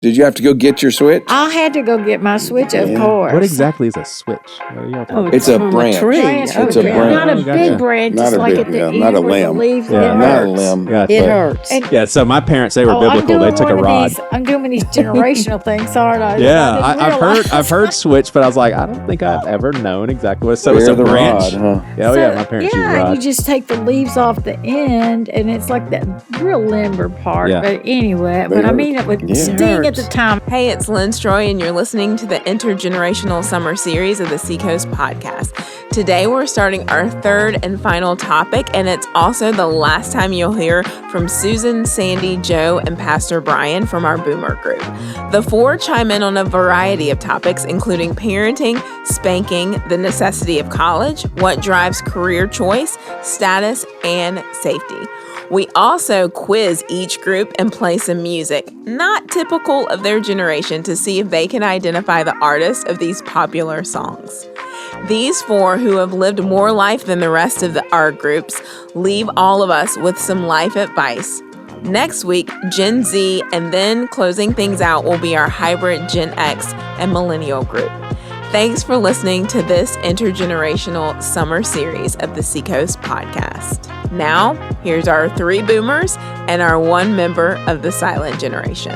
Did you have to go get your switch? I had to go get my switch, of course. What exactly is a switch? What are y'all talking about? It's a branch. It's a branch. Not a big branch. Not it's a like big, at the yeah, end not a where the limb. leaves Yeah, Not a limb. Gotcha. It hurts. Yeah, so my parents, they were biblical. They took a rod. I'm doing these generational things, aren't I? Yeah, I've heard switch, but I was like, I don't think I've ever known exactly what. So it's a branch. Rod, huh? Yeah, my parents use a rod. you just take the leaves off the end, and it's like that real limber part. Yeah. But anyway, it would sting at the time. Hey, it's Lynn Stroy, and you're listening to the Intergenerational Summer Series of the Seacoast podcast. Today, we're starting our third and final topic, and it's also the last time you'll hear from Susan, Sandy, Joe, and Pastor Brian from our Boomer group. The four chime in on a variety of topics, including parenting, spanking, the necessity of college, what drives career choice, status, and safety. We also quiz each group and play some music, not typical of their generation, to see if they can identify the artist of these popular songs. These four, who have lived more life than the rest of our groups, leave all of us with some life advice. Next week, Gen Z, and then closing things out will be our hybrid Gen X and Millennial group. Thanks for listening to this intergenerational summer series of the Seacoast podcast. Now, here's our three boomers and our one member of the silent generation.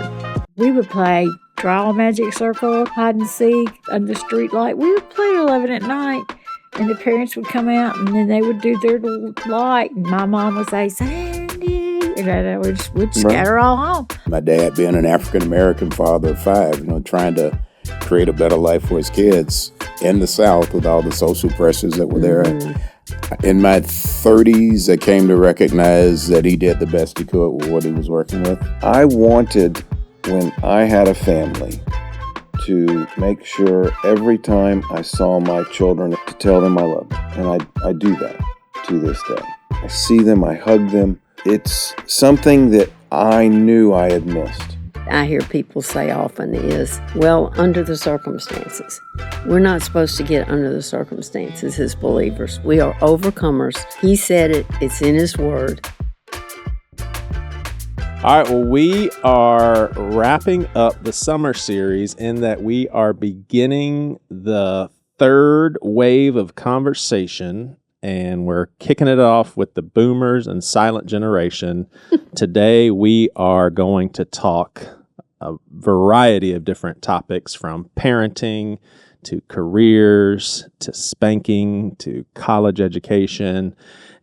We would play draw magic circle, hide and seek, under the street light. We would play at 11 at night, and the parents would come out, and then they would do their little light, and my mom would say, Sandy, and we'd scatter all home. My dad, being an African-American father of five, trying to create a better life for his kids in the South with all the social pressures that were there. In my 30s, I came to recognize that he did the best he could with what he was working with. I wanted, when I had a family, to make sure every time I saw my children to tell them I love them. And I do that to this day. I see them, I hug them. It's something that I knew I had missed. I hear people say often is, well, under the circumstances. We're not supposed to get under the circumstances as believers. We are overcomers. He said it. It's in His Word. All right, well, we are wrapping up the summer series in that we are beginning the third wave of conversation, and we're kicking it off with the boomers and silent generation. Today, we are going to talk a variety of different topics, from parenting to careers to spanking to college education.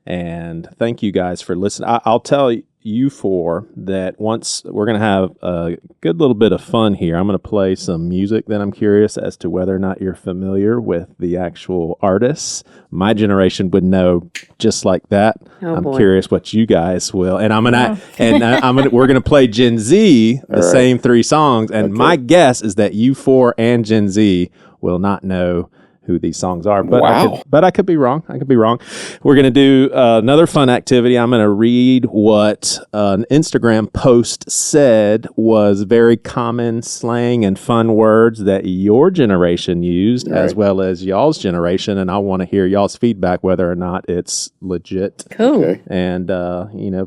And thank you guys for listening. I'll tell you four that once we're going to have a good little bit of fun here. I'm going to play some music that I'm curious as to whether or not you're familiar with the actual artists. My generation would know just like that. I'm curious what you guys will. And we're going to play Gen Z, the same three songs. And my guess is that you four and Gen Z will not know who these songs are, but I could be wrong. We're going to do another fun activity. I'm going to read what an Instagram post said was very common slang and fun words that your generation used, as well as y'all's generation, and I want to hear y'all's feedback whether or not it's legit. Cool. Okay. And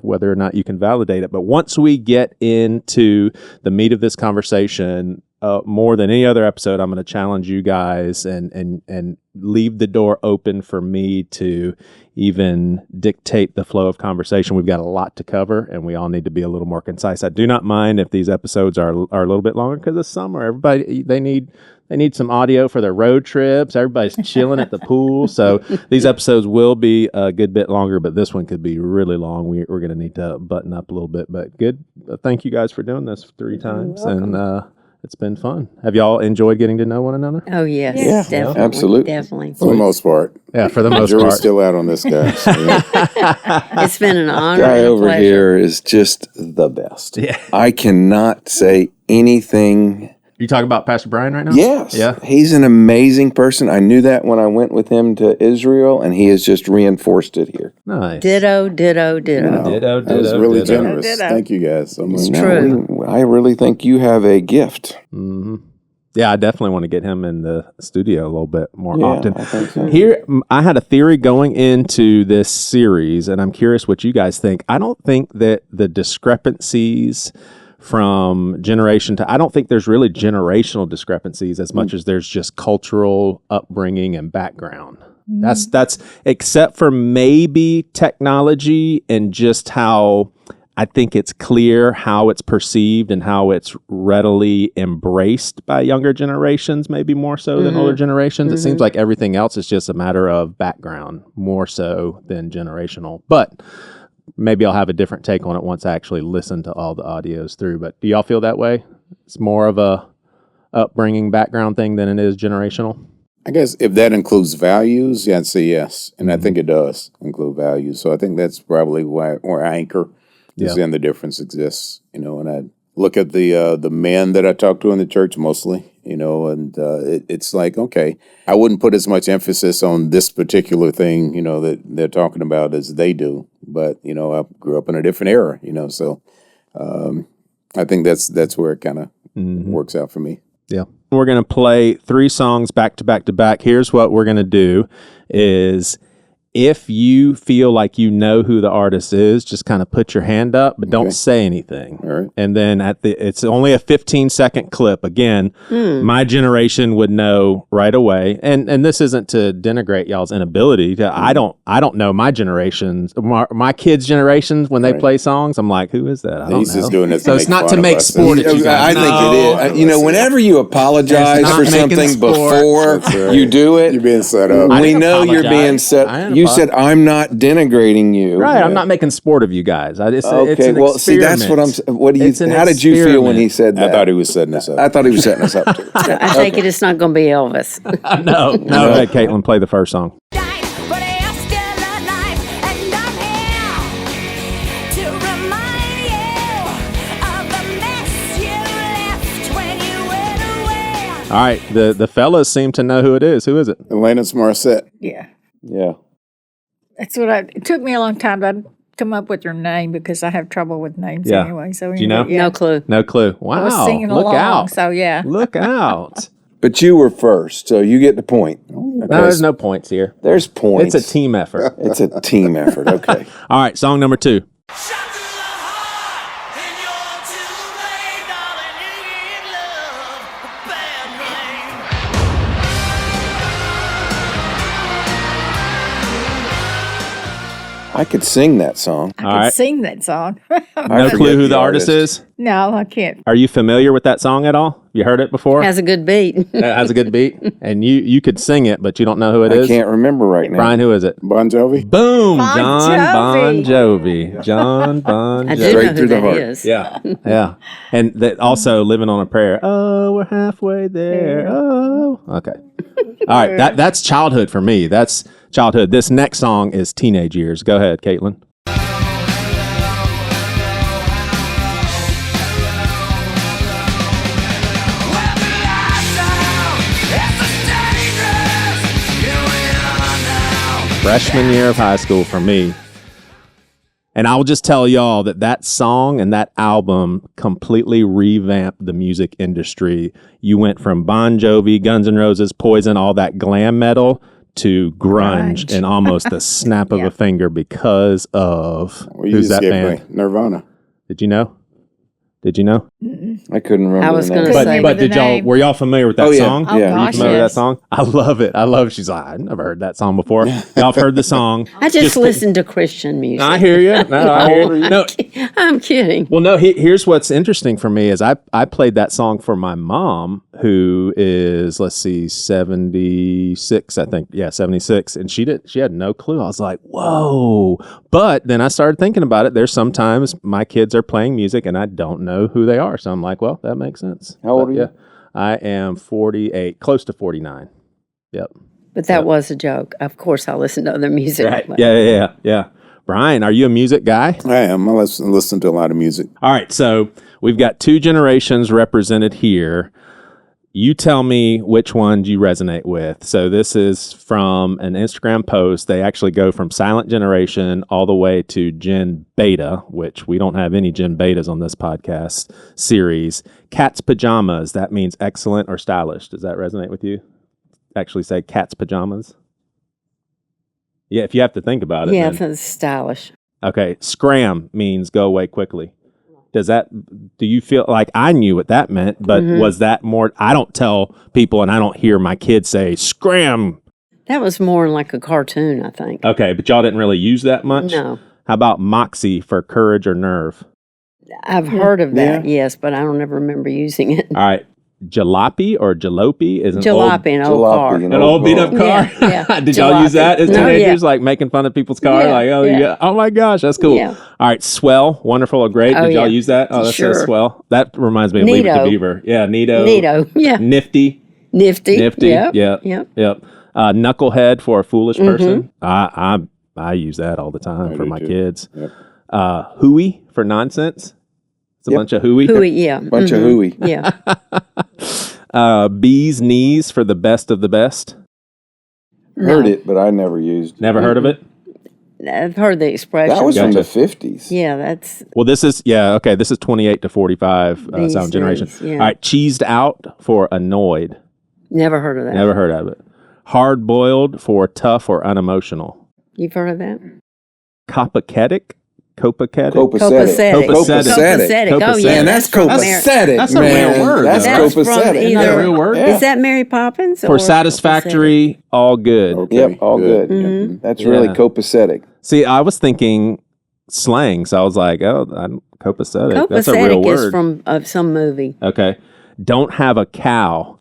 whether or not you can validate it. But once we get into the meat of this conversation, more than any other episode, I'm going to challenge you guys and leave the door open for me to even dictate the flow of conversation. We've got a lot to cover, and we all need to be a little more concise. I do not mind if these episodes are a little bit longer, because it's summer. Everybody, they need some audio for their road trips. Everybody's chilling at the pool. So these episodes will be a good bit longer, but this one could be really long. We're going to need to button up a little bit, but good. Thank you guys for doing this 3 times. And it's been fun. Have y'all enjoyed getting to know one another? Oh, yes. Yeah, definitely. absolutely. Definitely. For the most part. Yeah, for the most Jury's part. still out on this guy. So, It's been an honor. Guy and a over pleasure. here is just the best. Yeah. I cannot say anything. You talking about Pastor Brian right now? Yes. Yeah. He's an amazing person. I knew that when I went with him to Israel, and he has just reinforced it here. Nice. Ditto. Ditto. that was really ditto. generous. Ditto. Thank you guys so much. It's true. I really think you have a gift. Mm-hmm. Yeah, I definitely want to get him in the studio a little bit more often. I think so. Here, I had a theory going into this series, and I'm curious what you guys think. I don't think that the discrepancies from generation to, I don't think there's really generational discrepancies as much as there's just cultural upbringing and background. That's except for maybe technology and just how I think it's clear how it's perceived and how it's readily embraced by younger generations, maybe more so than older generations. It seems like everything else is just a matter of background, more so than generational. But maybe I'll have a different take on it once I actually listen to all the audios through. But do y'all feel that way? It's more of a upbringing background thing than it is generational? I guess if that includes values, yeah, I'd say yes. And I think it does include values. So I think that's probably where I anchor is in the difference exists. And I look at the men that I talk to in the church mostly, and it's like, okay, I wouldn't put as much emphasis on this particular thing, that they're talking about as they do. But, I grew up in a different era, so I think that's where it kind of works out for me. Yeah. We're going to play 3 songs back to back to back. Here's what we're going to do is if you feel like you know who the artist is, just kind of put your hand up, but don't say anything. All right. And then it's only a 15-second clip. Again, my generation would know right away. And this isn't to denigrate y'all's inability. I don't know my generations, my kids' generations when they play songs. I'm like, who is that? I don't He's know. just doing it. So it's not to make sport of you guys. I think it is. Whenever you apologize It's not for making something sport. before you do it, You're being set up. I we didn't know you're apologize. being set. I didn't You said I'm not denigrating you. Right, I'm not making sport of you guys. It's Okay, an well, see, that's what I'm. experiment. What do you? It's an How did you feel when he said that? I thought he was setting us up. I thought he was setting us up too. I take it it's not going to be Elvis. No. Go ahead, Caitlin, play the first song. All right, the fellas seem to know who it is. Who is it? Alanis Morissette. Yeah. Yeah. That's what it took me a long time to come up with her name because I have trouble with names Yeah. anyway. So Do you know? Yeah. No clue. No clue. Wow, I was singing look along, out. so yeah. Look out. But you were first, so you get the point. No, there's no points here. There's points. It's a team effort. It's a team effort. Okay. All right, song number 2. I could sing that song. I All can right. sing that song. No forget clue who the the artist artist. is? No, I can't. Are you familiar with that song at all? You heard it before? Has a good beat. It has a good beat, and you could sing it, but you don't know who it I is. can't remember right now. Brian, who is it? Bon Jovi. Boom, Bon John Bon Jovi. Jovi. John Bon I do Jovi. Straight know who through the that heart. is. Yeah, yeah, and that also living on a prayer. Oh, we're halfway there. Oh, okay. All right, that's childhood for me. That's childhood. This next song is teenage years. Go ahead, Caitlin. Freshman year of high school for me. And I will just tell y'all that song and that album completely revamped the music industry. You went from Bon Jovi, Guns N' Roses, Poison, all that glam metal to grunge in almost the snap of a finger because of Well, you who's just that gave band? me Nirvana. Did you know? Did you know? I couldn't remember. I was the name. gonna But say- but the did y'all name. were y'all familiar with that Oh, yeah. song? Oh, Yeah. Are you gosh, familiar with that yes. song? I love it. She's like, I've never heard that song before. Y'all have heard the song. I just listen to Christian music. I hear you. No, I hear you. No, I'm kidding. well, no. Here's what's interesting for me is I played that song for my mom, who is 76, I think. Yeah, 76, and she had no clue. I was like, whoa. But then I started thinking about it. There's sometimes my kids are playing music and I don't know who they are, so I'm like, well, that makes sense. How old But, are you? yeah, I am 48, close to 49. Yep. But that was a joke. Of course, I listen to other music. Right. but- Yeah. Brian, are you a music guy? I am. I listen to a lot of music. All right, so we've got 2 generations represented here. You tell me which one you resonate with. So this is from an Instagram post. They actually go from silent generation all the way to Gen Beta, which we don't have any Gen Betas on this podcast series. Cat's pajamas, that means excellent or stylish. Does that resonate with you? Actually say cat's pajamas? Yeah, if you have to think about it. Yeah, then. it's stylish. Okay, scram means go away quickly. do you feel like I knew what that meant, but was that more, I don't tell people and I don't hear my kids say, scram. That was more like a cartoon, I think. Okay, but y'all didn't really use that much? No. How about moxie for courage or nerve? I've heard of that, yes, but I don't ever remember using it. All right. Jalopy or jalopy is an old An old car. an old beat up car. Yeah. Did y'all use that as teenagers, like making fun of people's car? Yeah, Like, oh my gosh, that's cool. Yeah. All right, swell, wonderful or great. Did y'all use that? Oh, that's so Sure. swell. That reminds me of Leave It to Beaver. Yeah, Neato. Yeah. Nifty. Nifty. Yep. Yep. Knucklehead for a foolish person. I use that all the time for my kids. Yep. Hooey for nonsense. It's a bunch of hooey. Hooey, yeah. Bunch of hooey. Yeah. Bee's knees for the best of the best. Heard it, but I never used it. Never heard of it? I've heard the expression. That was from the Gotcha. 50s. Yeah, that's Well, this is, this is 28 to 45 These sound generation. days, yeah. All right, cheesed out for annoyed. never heard of that. Never heard of it. Hard boiled for tough or unemotional. You've heard of that? Copacetic? Copacetic. Copacetic. Copacetic. Oh, Copacetic. yeah. Man, that's copacetic. That's a man. real word, That's though. That's from copacetic. Isn't that a either. real word? Yeah. Is that Mary Poppins? For or satisfactory, all good. Okay, Yep, all good. Mhm. That's really Yeah. copacetic. See, I was thinking slang, so I was like, copacetic. Copacetic? That's a real Copacetic is word. from some movie. Okay. Don't have a cow.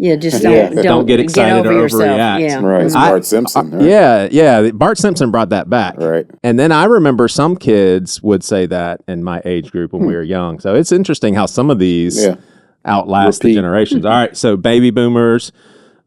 Yeah, just Yeah. don't get excited over or yourself. overreact. Yeah. Right. It's I- Bart Simpson. Right? Yeah. Bart Simpson brought that back. Right. And then I remember some kids would say that in my age group when we were young. So it's interesting how some of these Yeah. outlast the Repeat. generations. All right. So baby boomers,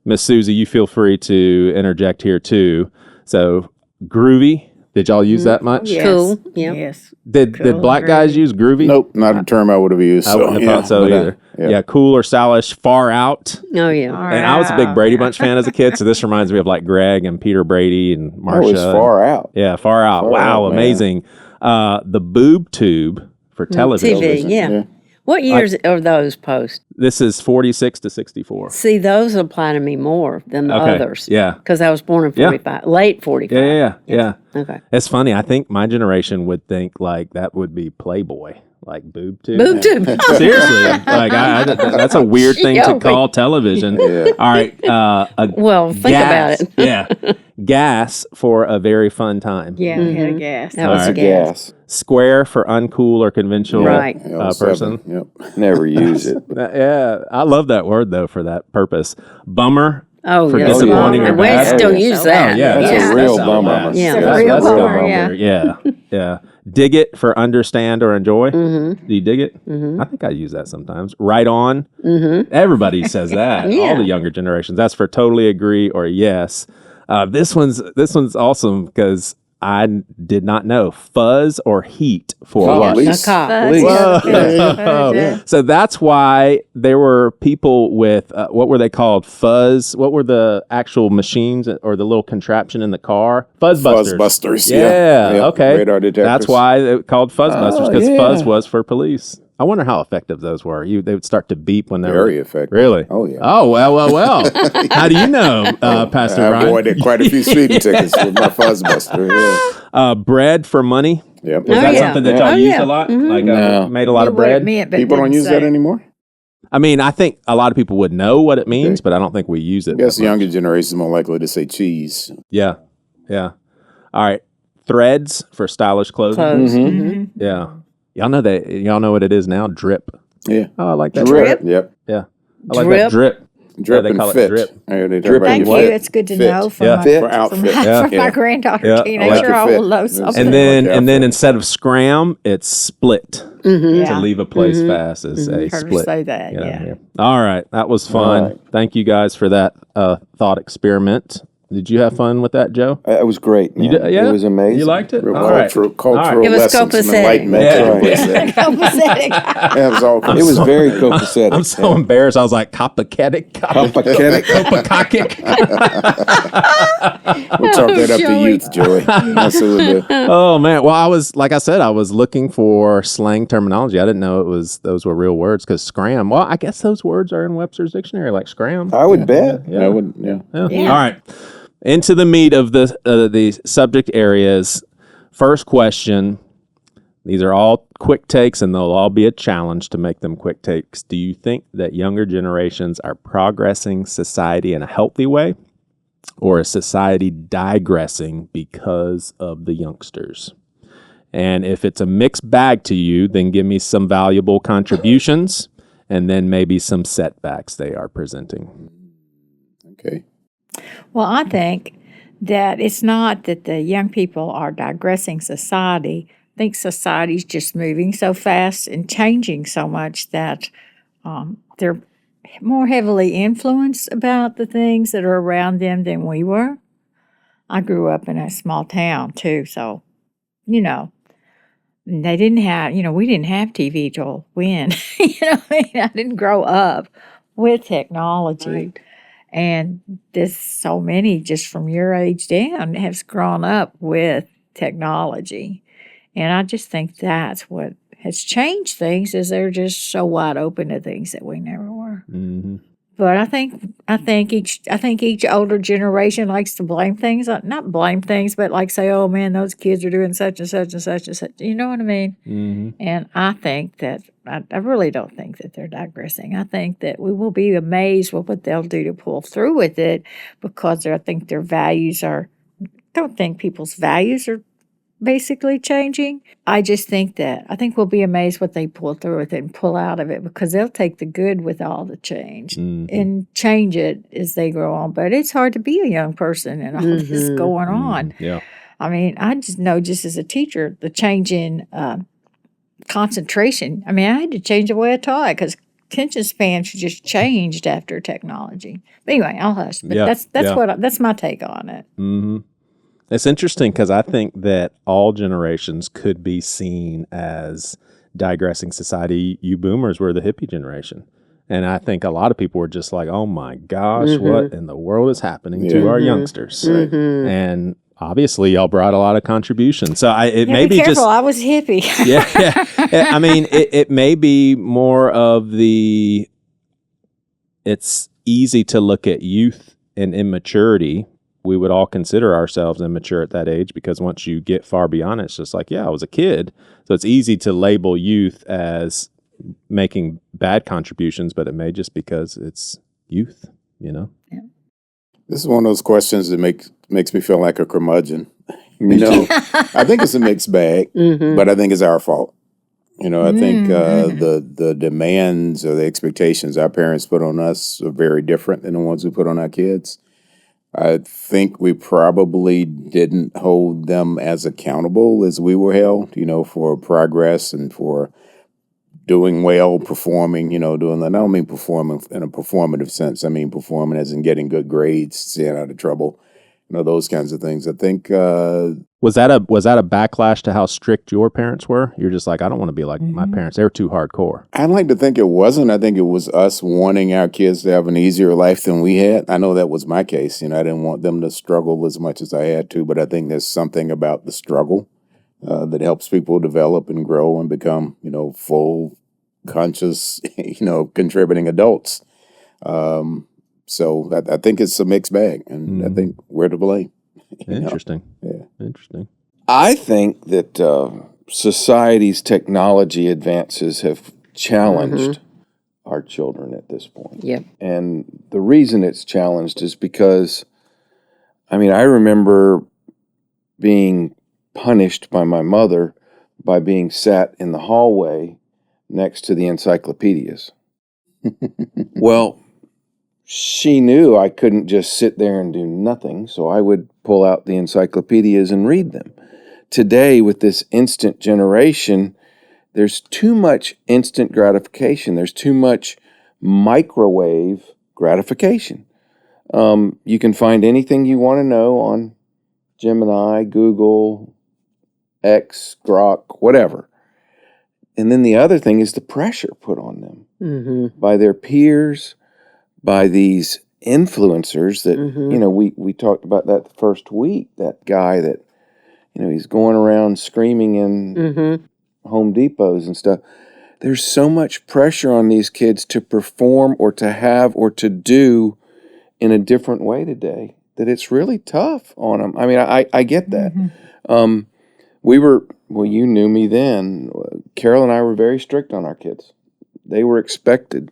Miss Susie, you feel free to interject here too. So groovy. Did y'all use that much? Yes. Cool. Yeah. Yes. Did Cool, black guys use groovy? Nope, not a term I would have used. I wouldn't have thought so but, either. Yeah, cool or stylish, far out. Oh, yeah. And I was a big Brady Bunch fan as a kid, so this reminds me of like Greg and Peter Brady and That Marsha. was far out. Yeah, far out. Far Wow, out, man. amazing. The boob tube for television. TV, yeah. What years are those post? This is 46 to 64. See, those apply to me more than the Okay, others. yeah. Because I was born in Yeah. 45, late 45. Yeah. Okay. It's funny. I think my generation would think like that would be Playboy, like boob tube. Boob tube. Seriously, like that's a weird thing to Joking. call television. All right, Well, think about it. Yeah, gas for a very fun time. Yeah, we had a gas. That was All a right. gas. Gas. Square for uncool or conventional Right. person. Yep. Never use it. Yeah, I love that word though for that purpose. Bummer. Oh, For yeah. disappointing or And we bad. still Oh, use yeah. that. Oh, yeah, That's a real bummer. Yeah. It's a real That's bummer, yeah. Yeah. Dig it for understand or enjoy. Mm-hmm. Do you dig it? Mm-hmm. I think I use that sometimes. Right on. Mm-hmm. Everybody says that. Yeah. All the younger generations. That's for totally agree or yes. This one's awesome because I did not know fuzz or heat for what. Police. A cop. Fuzz, Police. yeah. Yeah. Fuzz, yeah. So that's why there were people with what were they called? Fuzz. What were the actual machines or the little contraption in the car? Fuzzbusters. Fuzzbusters. Yeah. Yeah. Okay. Radar detectors. That's why they were called Fuzzbusters because yeah. fuzz was for police. I wonder how effective those were. They would start to beep when they were Very effective. Really? Oh, yeah. Oh well. How do you know, Pastor I Ryan? avoided quite a few speeding tickets with my Fuzzbuster. Yeah. Bread for money. Yep. Was Oh, that yeah. something that y'all Oh, used yeah. a lot? Mhm. Like No. made a lot Knew of what it bread. meant, but People don't didn't use say that it. anymore? I mean, I think a lot of people would know what it means, but I don't think we use it. I guess that the much. younger generation is more likely to say cheese. Yeah. All right. Threads for stylish clothing. Clothes. Mhm. Yeah. Y'all know that. Y'all know what it is now. Drip. Yeah. Oh, I like that. Drip. Yep. Yeah. I like Drip? that drip. Drip they and call it fit. drip. Yeah, they talk Drip about Thank the you. fit. It's good to Fit. know from Yeah. my, For from outfit. my, Yeah. from my granddaughter, Yeah. I teenager. like the I fit. will know It's- something. And then like and then outfit. instead of scram, it's split. Yeah. To leave a place fast is a Heard her split. say that, yeah. All right. That was fun. All right. Thank you guys for that thought experiment. Did you have fun with that, Joe? It was great, man. You did, yeah? It was amazing. You liked it? Real All right. cultural It was lessons and copacetic. enlightenment. Yeah. taking place there. Copacetic. Yeah, it was all It was very copacetic. I'm so embarrassed. I was like, Copacetic. Copacetic. Copacetic. We'll chalk that up to Joey. youth, Joey. That's what we'll do. Oh man. Well, I was like I said, I was looking for slang terminology. I didn't know those were real words because scram. Well, I guess those words are in Webster's dictionary, like scram. I would bet. I would, yeah. Yeah. All right. Into the meat of the subject areas. First question: These are all quick takes, and they'll all be a challenge to make them quick takes. Do you think that younger generations are progressing society in a healthy way, or is society digressing because of the youngsters? And if it's a mixed bag to you, then give me some valuable contributions and then maybe some setbacks they are presenting. Okay. Well, I think that it's not that the young people are digressing society. I think society's just moving so fast and changing so much that they're more heavily influenced about the things that are around them than we were. I grew up in a small town too, so, they didn't have, we didn't have TV till when? I didn't grow up with technology. Right. And there's so many just from your age down has grown up with technology. And I just think that's what has changed things is they're just so wide open to things that we never were. Mm-hmm. But I think each older generation likes to blame things, not blame things, but like say, oh man, those kids are doing such and such and such and such. You know what I mean? Mm-hmm. And I think that I really don't think that they're digressing. I think that we will be amazed with what they'll do to pull through with it because I think their values are. Don't think people's values are basically changing. I just think we'll be amazed what they pull through with it and pull out of it because they'll take the good with all the change and change it as they grow on. But it's hard to be a young person and all this going on. Yeah. I mean, I just know just as a teacher, the change in concentration. I mean, I had to change the way I taught because attention spans just changed after technology. But anyway, I'll hush. But that's my take on it. Mm-hmm. It's interesting because I think that all generations could be seen as digressing society. You boomers were the hippie generation. And I think a lot of people were just like, oh my gosh, what in the world is happening to our youngsters? And obviously y'all brought a lot of contributions. So it may be careful, just... I was hippie. yeah. I mean, it may be more of the... It's easy to look at youth and immaturity. We would all consider ourselves immature at that age because once you get far beyond it, it's just like, yeah, I was a kid. So it's easy to label youth as making bad contributions, but it may just because it's youth, Yeah. This is one of those questions that makes me feel like a curmudgeon. I think it's a mixed bag, but I think it's our fault. I think the demands or the expectations our parents put on us are very different than the ones we put on our kids. I think we probably didn't hold them as accountable as we were held, for progress and for doing well, performing, doing that. I don't mean performing in a performative sense. I mean performing as in getting good grades, staying out of trouble, those kinds of things. I think was that a backlash to how strict your parents were? You're just like, I don't want to be like my parents. They were too hardcore. I'd like to think it wasn't. I think it was us wanting our kids to have an easier life than we had. I know that was my case. I didn't want them to struggle as much as I had to, but I think there's something about the struggle that helps people develop and grow and become, full, conscious, contributing adults. So I think it's a mixed bag, and I think we're to blame. Interesting. Yeah. Interesting. I think that society's technology advances have challenged our children at this point. Yep. And the reason it's challenged is because, I remember being punished by my mother by being sat in the hallway next to the encyclopedias. Well, she knew I couldn't just sit there and do nothing, so I would pull out the encyclopedias and read them. Today, with this instant generation, there's too much instant gratification. There's too much microwave gratification. You can find anything you want to know on Gemini, Google, X, Grok, whatever. And then the other thing is the pressure put on them by their peers, by these influencers that, we talked about that the first week, that guy that, he's going around screaming in Home Depots and stuff. There's so much pressure on these kids to perform or to have or to do in a different way today that it's really tough on them. I get that. you knew me then. Carol and I were very strict on our kids. They were expected.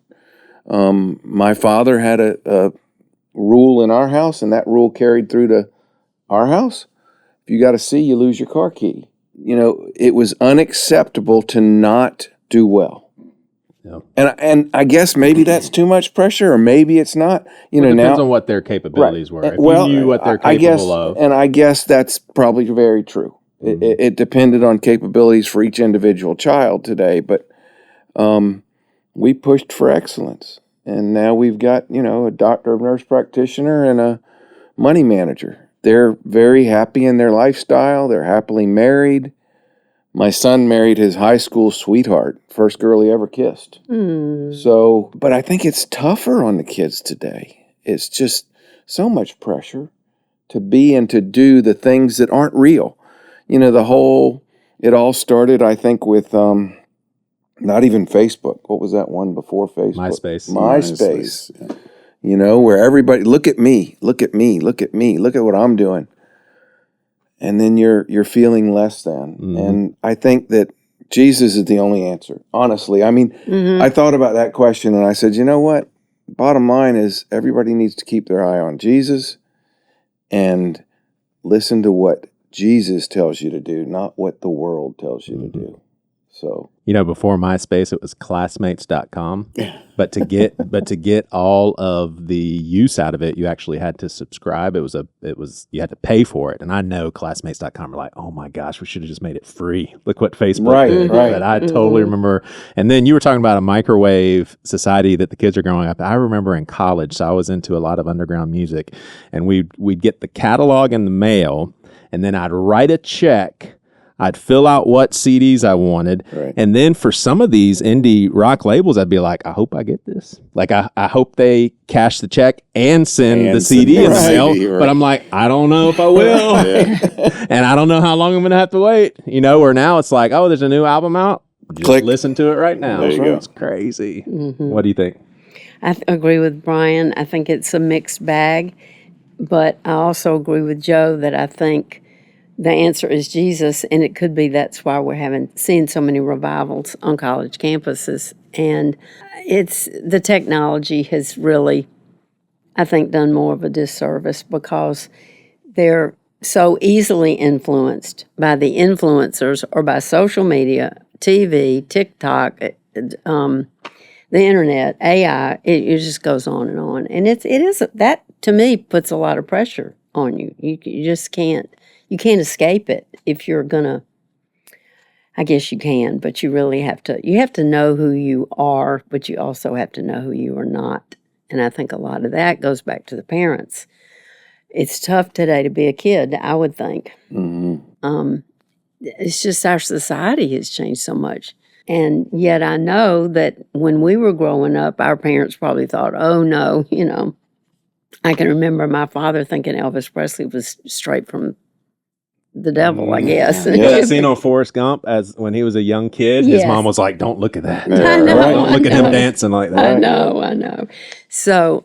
My father had a rule in our house, and that rule carried through to our house. If you got a C, you lose your car key. It was unacceptable to not do well. Yeah. And I guess maybe that's too much pressure, or maybe it's not. It depends on what their capabilities were. If you knew what they're capable of. And I guess that's probably very true. Mm-hmm. It depended on capabilities for each individual child today, but we pushed for excellence. And now we've got, a doctor of nurse practitioner and a money manager. They're very happy in their lifestyle. They're happily married. My son married his high school sweetheart, first girl he ever kissed. So, but I think it's tougher on the kids today. It's just so much pressure to be and to do the things that aren't real. It all started, I think, with not even Facebook. What was that one before Facebook? MySpace. Yeah. Where everybody, look at me, look at me, look at me, look at what I'm doing. And then you're feeling less than. Mm-hmm. And I think that Jesus is the only answer, honestly. I mean, I thought about that question and I said, you know what? Bottom line is everybody needs to keep their eye on Jesus and listen to what Jesus tells you to do, not what the world tells you to do. So, before MySpace, it was classmates.com. But to get all of the use out of it, you actually had to subscribe. You had to pay for it. And I know classmates.com were like, oh my gosh, we should have just made it free. Look what Facebook did. Right. But I totally remember. And then you were talking about a microwave society that the kids are growing up. I remember in college, so I was into a lot of underground music, and we'd get the catalog in the mail, and then I'd write a check. I'd fill out what CDs I wanted. Right. And then for some of these indie rock labels, I'd be like, I hope I get this. Like, I hope they cash the check and send the CD in the mail. Right. But I'm like, I don't know if I will. And I don't know how long I'm going to have to wait. Where now it's like, oh, there's a new album out. Just click. Listen to it right now. There you go. It's crazy. Mm-hmm. What do you think? I agree with Brian. I think it's a mixed bag. But I also agree with Joe that I think the answer is Jesus, and it could be that's why we're seeing so many revivals on college campuses. And it's the technology has really, I think, done more of a disservice because they're so easily influenced by the influencers or by social media, TV, TikTok, the internet, AI. It just goes on. And it is that to me puts a lot of pressure on you. You just can't. You can't escape it if you're gonna. I guess you can, but you really have to. You have to know who you are, but you also have to know who you are not. And I think a lot of that goes back to the parents. It's tough today to be a kid, I would think. Mm-hmm. It's just our society has changed so much. And yet I know that when we were growing up, our parents probably thought, oh, no, I can remember my father thinking Elvis Presley was straight from the devil, I guess. Yeah, seen on Forrest Gump as when he was a young kid. His mom was like, "Don't look at that. Don't look at him dancing like that." I know. So,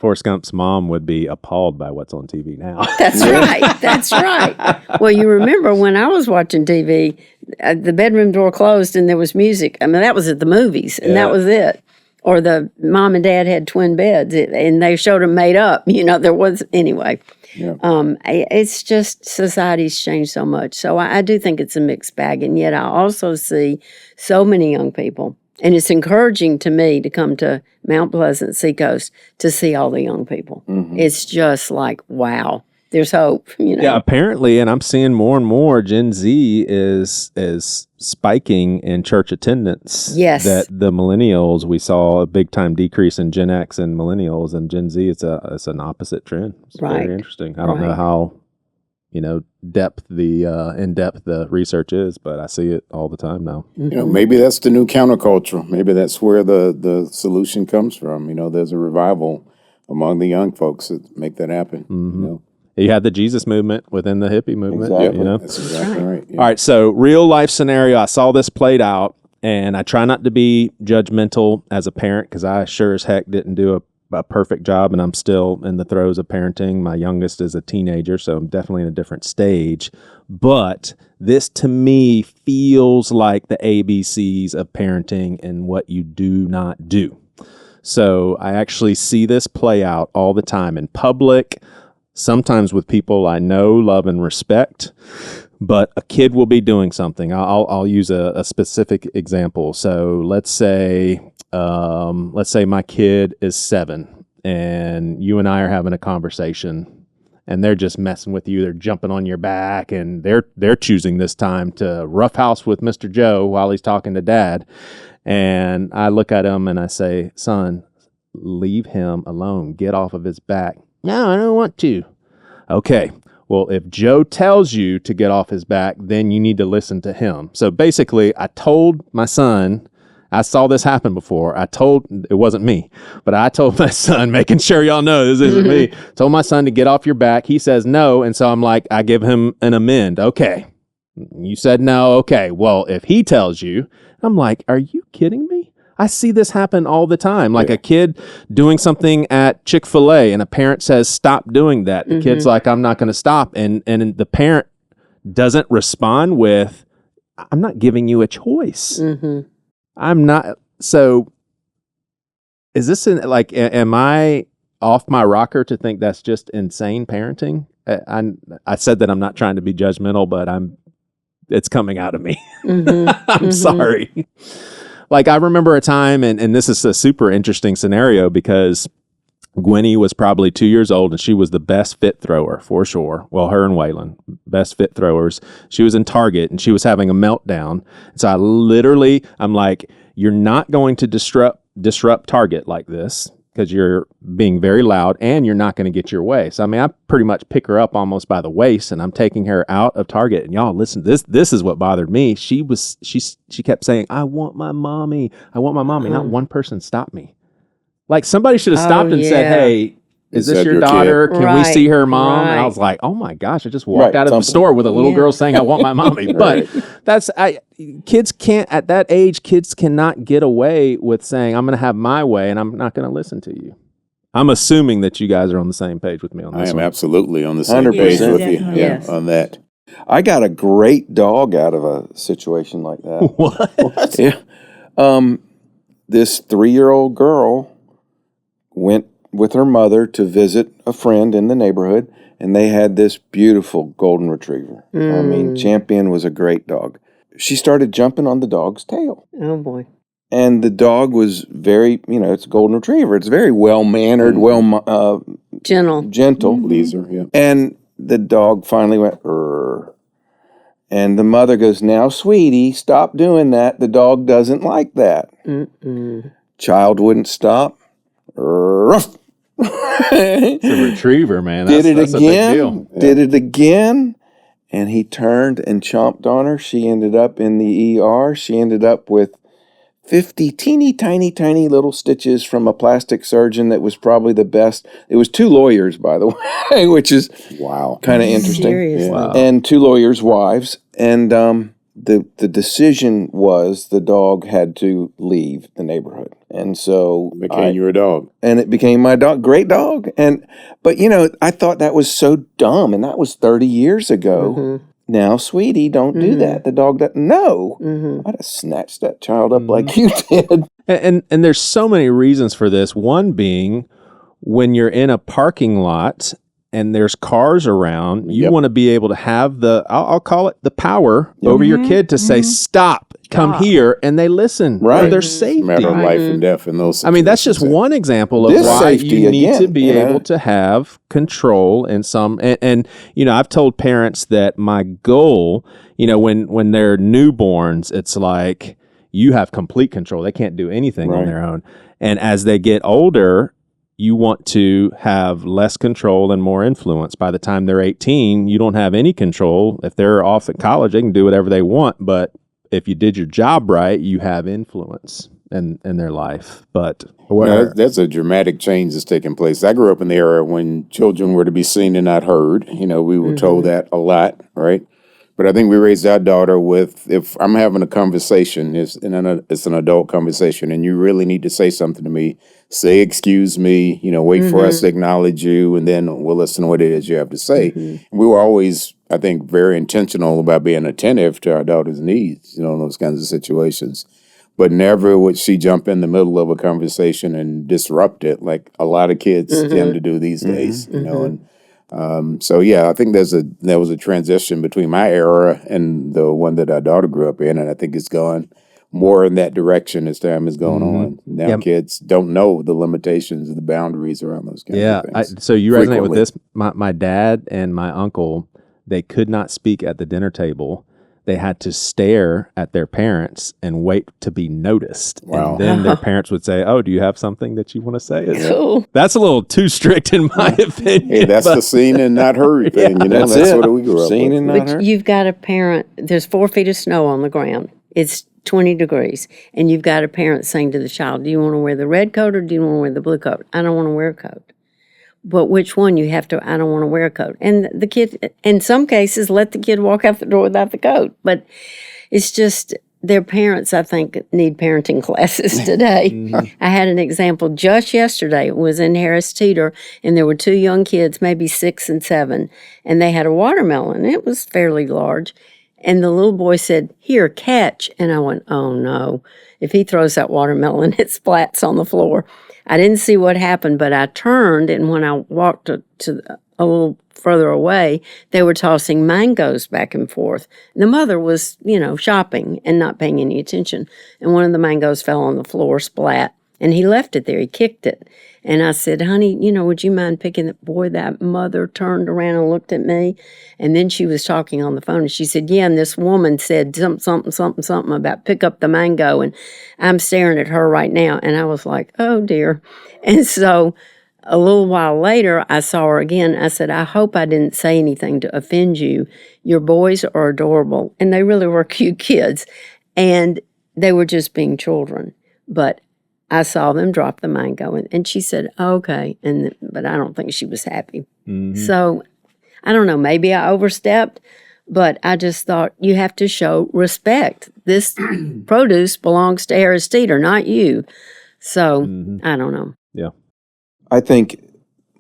Forrest Gump's mom would be appalled by what's on TV now. That's right. Well, you remember when I was watching TV, the bedroom door closed and there was music. I mean, that was at the movies, and that was it. Or the mom and dad had twin beds, and they showed them made up. There was anyway. Yeah. It's just society's changed so much. So I do think it's a mixed bag. And yet I also see so many young people. And it's encouraging to me to come to Mount Pleasant, Seacoast, to see all the young people. Mm-hmm. It's just like, wow, there's hope. Yeah, apparently, and I'm seeing more and more, Gen Z is spiking in church attendance. Yes. That the millennials, we saw a big time decrease in Gen X and millennials, and Gen Z, it's an opposite trend. It's very interesting. I don't know how, in depth the research is, but I see it all the time now. Maybe that's the new counterculture. Maybe that's where the solution comes from. There's a revival among the young folks that make that happen. Mm-hmm. You had the Jesus movement within the hippie movement. Exactly. That's exactly right. Yeah. All right, so real life scenario. I saw this played out, and I try not to be judgmental as a parent because I sure as heck didn't do a a perfect job, and I'm still in the throes of parenting. My youngest is a teenager, so I'm definitely in a different stage. But this to me feels like the ABCs of parenting and what you do not do. So I actually see this play out all the time in public, sometimes with people I know, love, and respect. But a kid will be doing something. I'll use a specific example. So let's say my kid is 7 and you and I are having a conversation and they're just messing with you. They're jumping on your back and they're choosing this time to roughhouse with Mr. Joe while he's talking to Dad. And I look at him and I say, son, leave him alone. Get off of his back. No, I don't want to. Okay. Well, if Joe tells you to get off his back, then you need to listen to him. So basically, I told my son, I saw this happen before. It wasn't me, but I told my son, making sure y'all know this isn't me, told my son to get off your back. He says no. And so I'm like, I give him an amend. Okay. You said no. Okay. Well, if he tells you, I'm like, are you kidding me? I see this happen all the time. Like a kid doing something at Chick-fil-A and a parent says, stop doing that. The kid's like, I'm not going to stop. And the parent doesn't respond with, I'm not giving you a choice. I'm not. So is this am I off my rocker to think that's just insane parenting? I said that I'm not trying to be judgmental, but it's coming out of me. I'm sorry. Like I remember a time, and this is a super interesting scenario because Gwenny was probably 2 years old and she was the best fit thrower for sure. Well, her and Waylon, best fit throwers. She was in Target and she was having a meltdown. So I'm like, you're not going to disrupt Target like this because you're being very loud and you're not going to get your way. So, I mean, I pretty much pick her up almost by the waist and I'm taking her out of Target. And y'all, listen, this is what bothered me. She kept saying, I want my mommy. I want my mommy. Not one person stopped me. Like somebody should have stopped and said, hey, is this your daughter? Can we see her mom? Right. And I was like, oh my gosh, I just walked out of the store with a little girl saying, I want my mommy. But kids can't, at that age, kids cannot get away with saying, I'm going to have my way and I'm not going to listen to you. I'm assuming that you guys are on the same page with me on this. I am absolutely on the same page with you on that. I got a great dog out of a situation like that. What? Yeah. This 3-year-old girl went with her mother to visit a friend in the neighborhood, and they had this beautiful golden retriever. I mean, Champion was a great dog. She started jumping on the dog's tail. Oh, boy. And the dog was very, it's a golden retriever. It's very well-mannered, gentle. Leaser, yeah. And the dog finally went, "Rrr." And the mother goes, now, sweetie, stop doing that. The dog doesn't like that. Child wouldn't stop. Ruff. It's a retriever, man. That's a big deal. Did it again. And he turned and chomped on her. She ended up in the ER. She ended up with 50 teeny, tiny little stitches from a plastic surgeon that was probably the best. It was 2 lawyers, by the way, which is kind of interesting. Seriously. Wow. And 2 lawyers' wives. And the decision was the dog had to leave the neighborhood. And so it became your dog. And it became my dog. Great dog. But I thought that was so dumb. And that was 30 years ago. Now, sweetie, don't do that. The dog doesn't know. I'd have snatched that child up like you did. And there's so many reasons for this. One being when you're in a parking lot and there's cars around, you want to be able to have I'll call it the power over your kid to say, stop, come here, and they listen for their safety. Matter of life and death in those situations. I mean, that's just one example of why you need to be able to have control in some, and I've told parents that my goal, when they're newborns, it's like you have complete control. They can't do anything on their own. And as they get older, you want to have less control and more influence. By the time they're 18, you don't have any control. If they're off at college, they can do whatever they want. But if you did your job right, you have influence in their life. But that's a dramatic change that's taking place. I grew up in the era when children were to be seen and not heard. We were told that a lot, right? But I think we raised our daughter with, if I'm having a conversation, it's an adult conversation, and you really need to say something to me, say excuse me, wait for us to acknowledge you, and then we'll listen to what it is you have to say. And we were always, I think, very intentional about being attentive to our daughter's needs, in those kinds of situations. But never would she jump in the middle of a conversation and disrupt it like a lot of kids tend to do these days, and so I think there was a transition between my era and the one that our daughter grew up in, and I think it's gone more in that direction as time is going on. Now kids don't know the limitations and the boundaries around those kinds of things. So you resonate with this. My dad and my uncle, they could not speak at the dinner table. They had to stare at their parents and wait to be noticed. Wow. And then their parents would say, "Oh, do you have something that you want to say?" Cool. That's a little too strict in my opinion. Hey, that's the seen and not heard thing. That's what we grew up Seen with. and not But heard. you've got a parent, there's 4 feet of snow on the ground. It's 20 degrees. And you've got a parent saying to the child, do you want to wear the red coat or do you want to wear the blue coat? I don't want to wear a coat. But which one you have to, I don't want to wear a coat. And the kid, in some cases, let the kid walk out the door without the coat. But it's just, their parents, I think, need parenting classes today. I had an example just yesterday. It was in Harris Teeter, and there were 2 young kids, maybe 6 and 7, and they had a watermelon. It was fairly large. And the little boy said, "Here, catch." And I went, oh no. If he throws that watermelon, it splats on the floor. I didn't see what happened, but I turned, and when I walked to a little further away, they were tossing mangoes back and forth. The mother was, shopping and not paying any attention. And one of the mangoes fell on the floor, splat, and he left it there. He kicked it. And I said, "Honey, would you mind picking it?" Boy, that mother turned around and looked at me. And then she was talking on the phone, and she said, "Yeah, and this woman said something about pick up the mango, and I'm staring at her right now." And I was like, oh, dear. And so a little while later, I saw her again. I said, "I hope I didn't say anything to offend you. Your boys are adorable." And they really were cute kids. And they were just being children. But I saw them drop the mango, and she said, "Okay," but I don't think she was happy. So I don't know, maybe I overstepped, but I just thought you have to show respect. This produce belongs to Harris Teeter, not you. So I don't know. Yeah. I think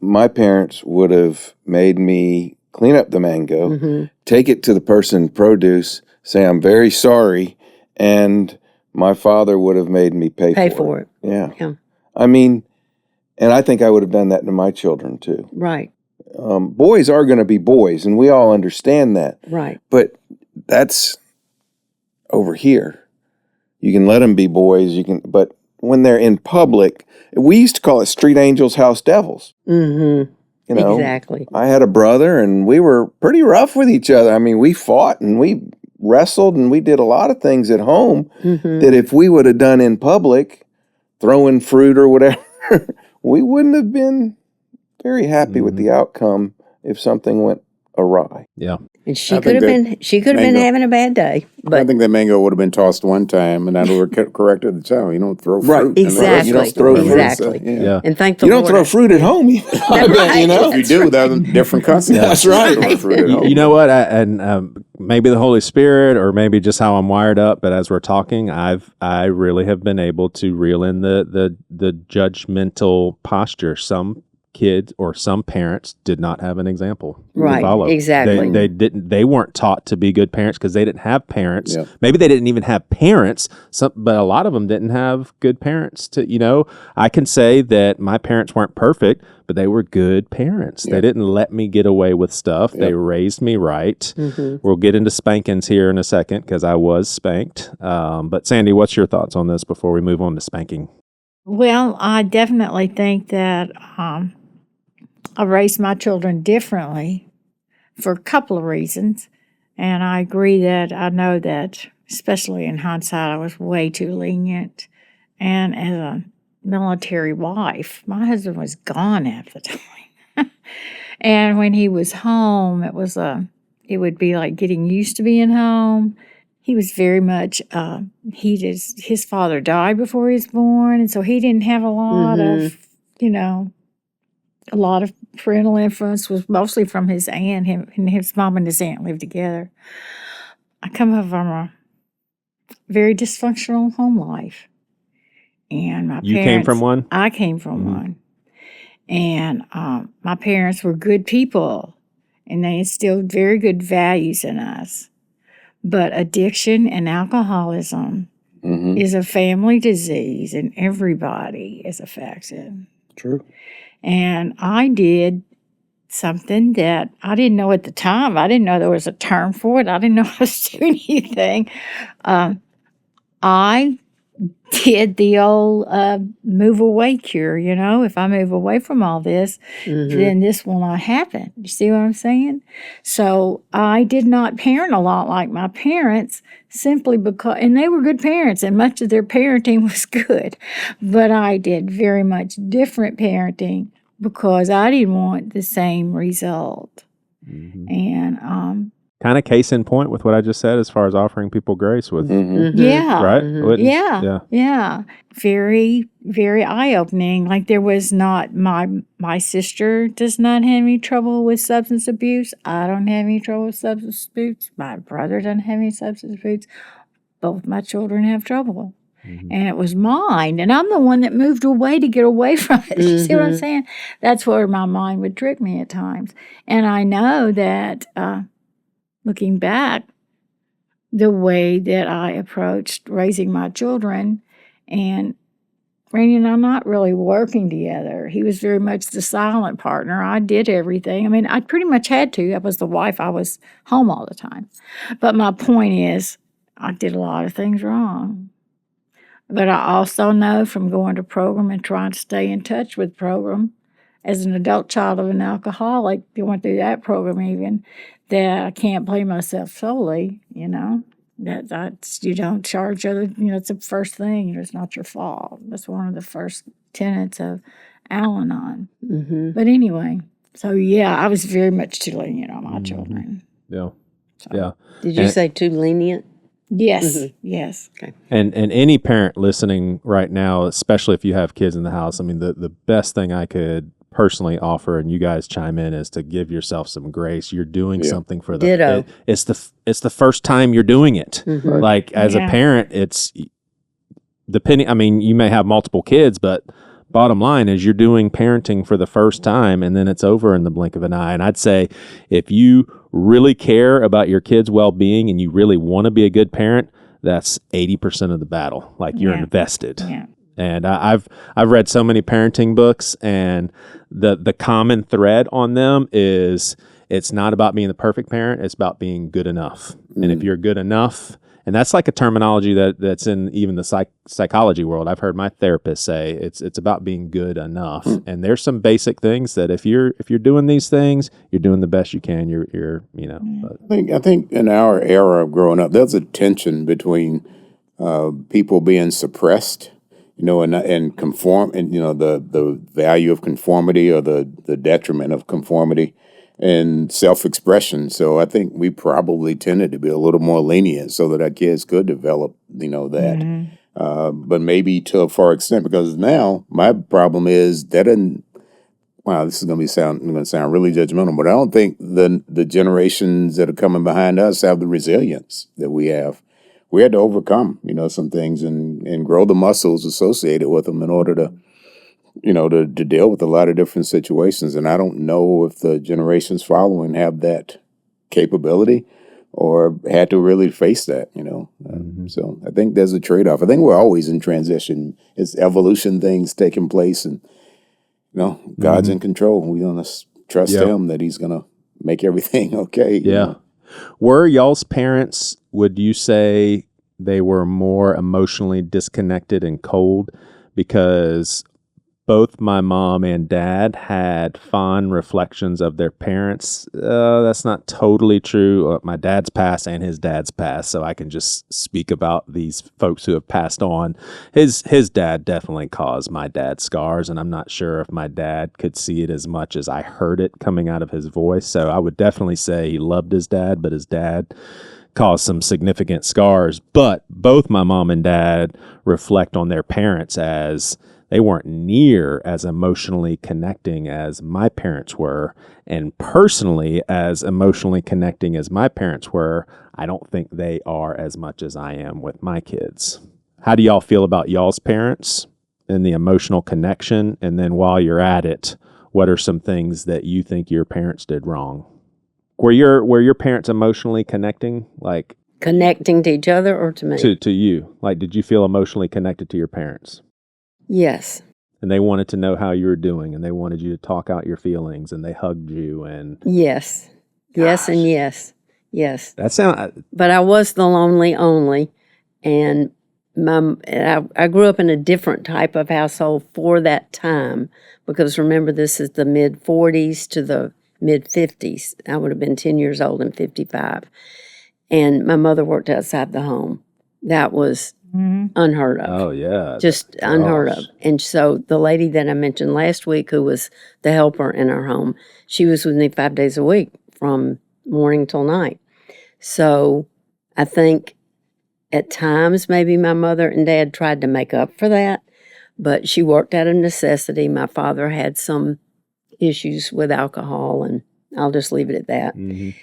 my parents would have made me clean up the mango, take it to the person produce, say, "I'm very sorry," and my father would have made me pay for it. Yeah. I mean, and I think I would have done that to my children too. Right. Boys are going to be boys, and we all understand that. Right. But that's over here. You can let them be boys. But when they're in public, we used to call it street angels, house devils. Exactly. I had a brother, and we were pretty rough with each other. I mean, we fought and we wrestled and we did a lot of things at home that if we would have done in public, throwing fruit or whatever, we wouldn't have been very happy with the outcome if something went awry. Yeah. And she could have been having a bad day. But I think that mango would have been tossed one time, and I would have corrected the child. You don't throw fruit. Right. Exactly. You don't throw fruit. Exactly. Yeah. And thank the You don't Lord. throw fruit at home either. If you do, that's a different concept. That's right. Throw fruit at home. You know what? Maybe the Holy Spirit, or maybe just how I'm wired up. But as we're talking, I really have been able to reel in the judgmental posture. Some kids or some parents did not have an example Right, to follow. exactly. They weren't taught to be good parents because they didn't have parents. Yeah. Maybe they didn't even have parents. But a lot of them didn't have good parents. I can say that my parents weren't perfect, but they were good parents. They didn't let me get away with stuff. They raised me right. We'll get into spankings here in a second because I was spanked. But Sandy, what's your thoughts on this before we move on to spanking? Well, I definitely think that I raised my children differently for a couple of reasons. And I agree that I know that, especially in hindsight, I was way too lenient. And as a military wife, my husband was gone half the time. And when he was home, it would be like getting used to being home. He was very much, his father died before he was born. And so he didn't have a lot of, a lot of parental influence was mostly from his aunt. His mom and his aunt lived together. I come from a very dysfunctional home life. And my You parents, came from one? I came from one. And my parents were good people, and they instilled very good values in us. But addiction and alcoholism is a family disease, and everybody is affected. True. And I did something that I didn't know at the time. I didn't know there was a term for it. I didn't know I was doing anything. I did the old move away cure, If I move away from all this, then this will not happen. You see what I'm saying? So I did not parent a lot like my parents simply because, and they were good parents, and much of their parenting was good. But I did very much different parenting because I didn't want the same result. And kind of case in point with what I just said as far as offering people grace with. Yeah. Right? Yeah. Very, very eye-opening. Like there was not, my sister does not have any trouble with substance abuse. I don't have any trouble with substance abuse. My brother doesn't have any substance abuse. Both my children have trouble. And it was mine. And I'm the one that moved away to get away from it. You see what I'm saying? That's where my mind would trick me at times. And I know that looking back, the way that I approached raising my children, and Randy and I not really working together. He was very much the silent partner. I did everything. I mean, I pretty much had to. I was the wife. I was home all the time. But my point is, I did a lot of things wrong. But I also know from going to program and trying to stay in touch with program, as an adult child of an alcoholic, going through that program even, that I can't blame myself solely, That's you don't charge other, it's the first thing, it's not your fault. That's one of the first tenets of Al-Anon. But anyway, so yeah, I was very much too lenient on my children. Yeah. So. Yeah. Did you say too lenient? Yes, yes. Okay. And any parent listening right now, especially if you have kids in the house, I mean, the best thing I could personally offer, and you guys chime in, is to give yourself some grace. You're doing something for the Ditto. It's the first time you're doing it. Like as a parent, it's depending. I mean, you may have multiple kids, but bottom line is you're doing parenting for the first time, and then it's over in the blink of an eye. And I'd say if you really care about your kids' well-being and you really want to be a good parent, that's 80% of the battle. Like you're invested. Yeah. And I've read so many parenting books, and the common thread on them is it's not about being the perfect parent, it's about being good enough. And if you're good enough, and that's like a terminology that's in even the psychology world. I've heard my therapist say it's about being good enough. And there's some basic things that if you're doing these things, you're doing the best you can. You're I think in our era of growing up, there's a tension between people being suppressed, and conform, and the value of conformity or the detriment of conformity, and self-expression. So I think we probably tended to be a little more lenient so that our kids could develop, that. But maybe to a far extent, because now my problem is that this is going to sound really judgmental, but I don't think the generations that are coming behind us have the resilience that we have. We had to overcome, some things and grow the muscles associated with them in order to deal with a lot of different situations. And I don't know if the generations following have that capability or had to really face that, So I think there's a trade-off. I think we're always in transition. It's evolution things taking place, and, God's in control. We're going to trust him that he's going to make everything okay. Yeah. Were y'all's parents, would you say they were more emotionally disconnected and cold? Because both my mom and dad had fond reflections of their parents. That's not totally true. My dad's passed and his dad's passed, so I can just speak about these folks who have passed on. His dad definitely caused my dad scars, and I'm not sure if my dad could see it as much as I heard it coming out of his voice. So I would definitely say he loved his dad, but his dad caused some significant scars. But both my mom and dad reflect on their parents as they weren't near as emotionally connecting as my parents were. And personally, as emotionally connecting as my parents were, I don't think they are as much as I am with my kids. How do y'all feel about y'all's parents and the emotional connection? And then while you're at it, what are some things that you think your parents did wrong? Were your parents emotionally connecting, like Connecting to each other or to me? to you? Like, did you feel emotionally connected to your parents? Yes. And they wanted to know how you were doing, and they wanted you to talk out your feelings, and they hugged you, and Yes. Yes and yes. Yes. that sound. But I was the lonely only, and I grew up in a different type of household for that time, because remember, this is the mid 40s to the mid 50s. I would have been 10 years old in 55. And my mother worked outside the home. That was unheard of. Oh yeah, Just unheard of. gosh. And so the lady that I mentioned last week, who was the helper in our home, she was with me 5 days a week from morning till night. So I think at times maybe my mother and dad tried to make up for that, but she worked out of necessity. My father had some issues with alcohol, and I'll just leave it at that. Mhm.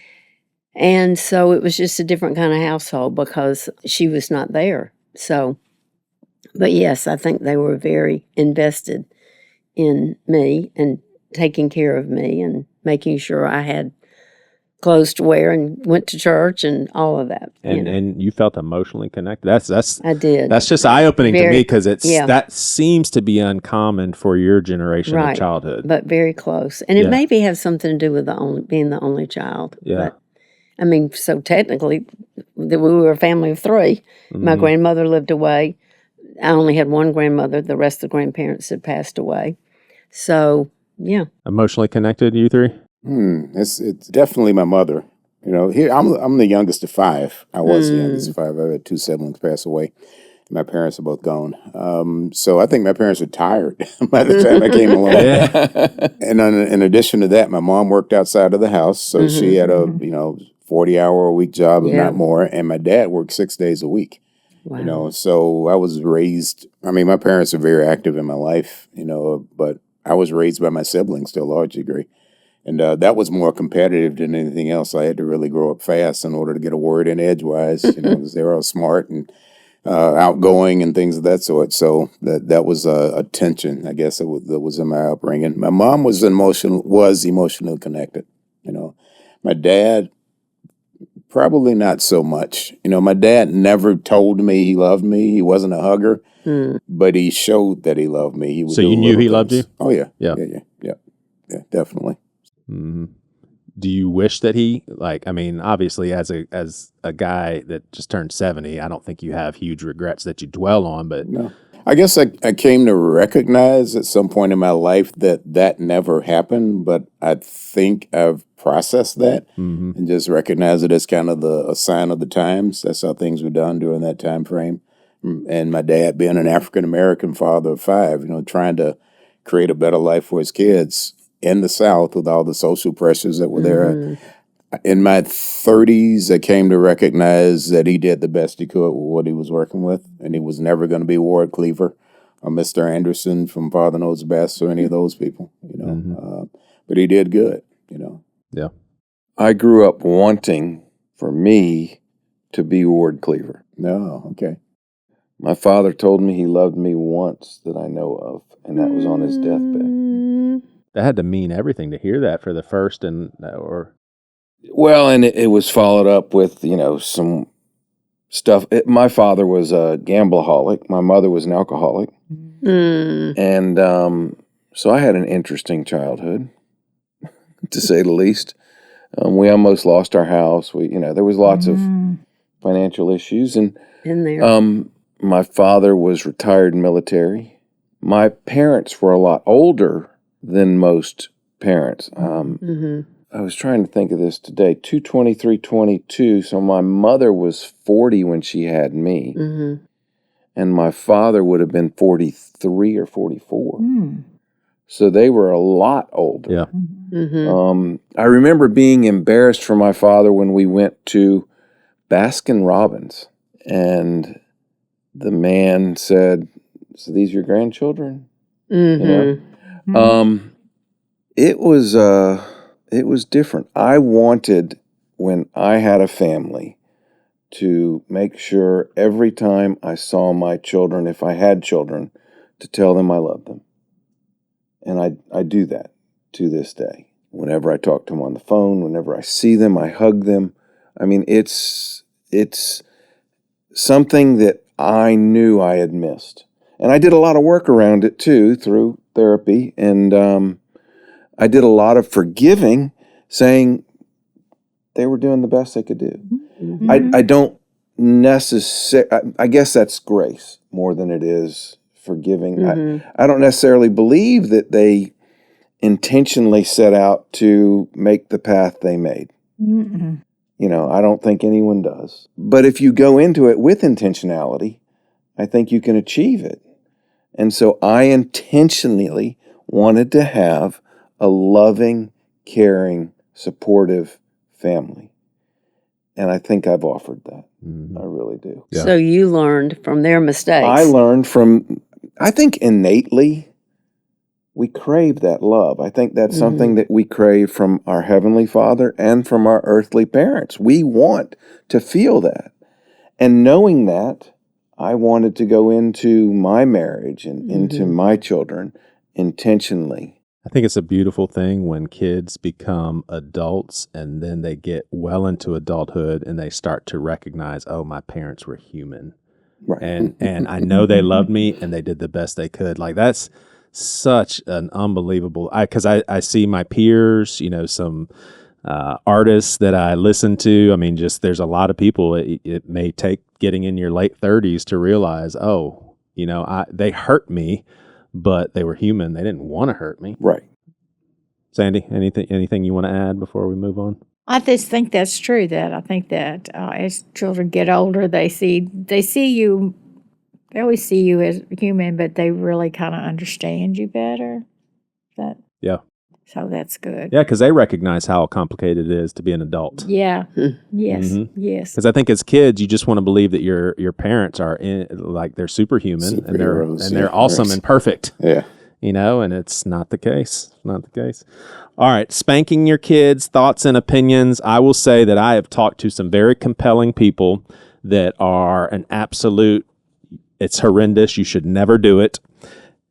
And so it was just a different kind of household because she was not there. So, but yes, I think they were very invested in me and taking care of me and making sure I had clothes to wear and went to church and all of that. And you felt emotionally connected. That's I did. That's just eye opening to Very- me, because yeah. that seems to be uncommon for your generation Right. of childhood. But very close. And it Yeah. maybe have something to do with being the only child. Yeah. But, I mean, so technically, we were a family of three. My Mhm. grandmother lived away. I only had one grandmother. The rest of the grandparents had passed away. So, yeah. Emotionally connected, you three? It's definitely my mother. You know, here I'm the youngest of five. I was the youngest of five. I had two siblings pass away. My parents are both gone. So I think my parents were tired by the time I came along. And in addition to that, my mom worked outside of the house, so she had a 40-hour-a-week job, if Yeah. not more. And my dad worked 6 days a week. Wow. So I was raised. I mean, my parents are very active in my life, but I was raised by my siblings to a large degree. And that was more competitive than anything else. I had to really grow up fast in order to get a word in edgewise, because they were all smart and outgoing and things of that sort. So that was a tension, I guess, that was in my upbringing. My mom was emotionally connected. My dad, probably not so much. My dad never told me he loved me. He wasn't a hugger, but he showed that he loved me. He would So do you knew little he loved things. you? Oh yeah, Yeah. yeah, definitely. Mhm. Do you wish that he, obviously as a guy that just turned 70, I don't think you have huge regrets that you dwell on, but No. I guess I came to recognize at some point in my life that never happened, but I think I've processed that and just recognize it as kind of a sign of the times. That's how things were done during that time frame. And my dad, being an African-American father of five, trying to create a better life for his kids in the South with all the social pressures that were there. In my 30s, I came to recognize that he did the best he could with what he was working with, and he was never going to be Ward Cleaver or Mr. Anderson from Father Knows Best or any of those people, but he did good. yeah. I grew up wanting for me to be Ward Cleaver. No, okay. My father told me he loved me once that I know of, and that was on his deathbed. That had to mean everything to hear that for the first or Well, and it was followed up with, some stuff. My father was a gambleaholic. My mother was an alcoholic. And so I had an interesting childhood, to say the least. We almost lost our house. There was lots of financial issues. And In there. my father was retired military. My parents were a lot older than most parents. I was trying to think of this today. 22322. So my mother was 40 when she had me, and my father would have been 43 or 44. So they were a lot older. yeah. I remember being embarrassed for my father when we went to Baskin Robbins, and the man said, "So these your grandchildren?" Mm-hmm. It was different. I wanted, when I had a family, to make sure every time I saw my children, if I had children, to tell them I loved them. And I do that to this day. Whenever I talk to them on the phone, whenever I see them, I hug them. I mean, it's something that I knew I had missed. And I did a lot of work around it too through therapy. And I did a lot of forgiving, saying they were doing the best they could do. Mm-hmm. I don't necessarily, I guess that's grace more than it is forgiving. Mm-hmm. I don't necessarily believe that they intentionally set out to make the path they made. Mm-mm. You know, I don't think anyone does. But if you go into it with intentionality, I think you can achieve it. And so I intentionally wanted to have a loving, caring, supportive family. And I think I've offered that. Mhm. I really do. Yeah. So you learned from their mistakes. I learned from, I think innately, we crave that love. I think that's something that we crave from our Heavenly Father and from our earthly parents. We want to feel that. And knowing that, I wanted to go into my marriage and into my children intentionally. I think it's a beautiful thing when kids become adults and then they get well into adulthood and they start to recognize, oh, my parents were human. Right. And I know they loved me and they did the best they could. Like, that's such an unbelievable, because I see my peers, you know, some artists that I listen to. I mean, just there's a lot of people, it may take getting in your late 30s to realize, oh, you know, they hurt me, but they were human. They didn't want to hurt me. Right. Sandy, anything you want to add before we move on? I just think that's true. That I think that as children get older, they see you. They always see you as human, but they really kind of understand you better. Yeah. So that's good. Yeah, because they recognize how complicated it is to be an adult. Yeah. Yes. Yes. Because I think as kids, you just want to believe that your parents are like they're superhuman Superheroes, and they're awesome and perfect. Yeah. You know, and it's not the case. Not the case. All right, spanking your kids, thoughts and opinions. I will say that I have talked to some very compelling people that are an absolute, it's horrendous, you should never do it,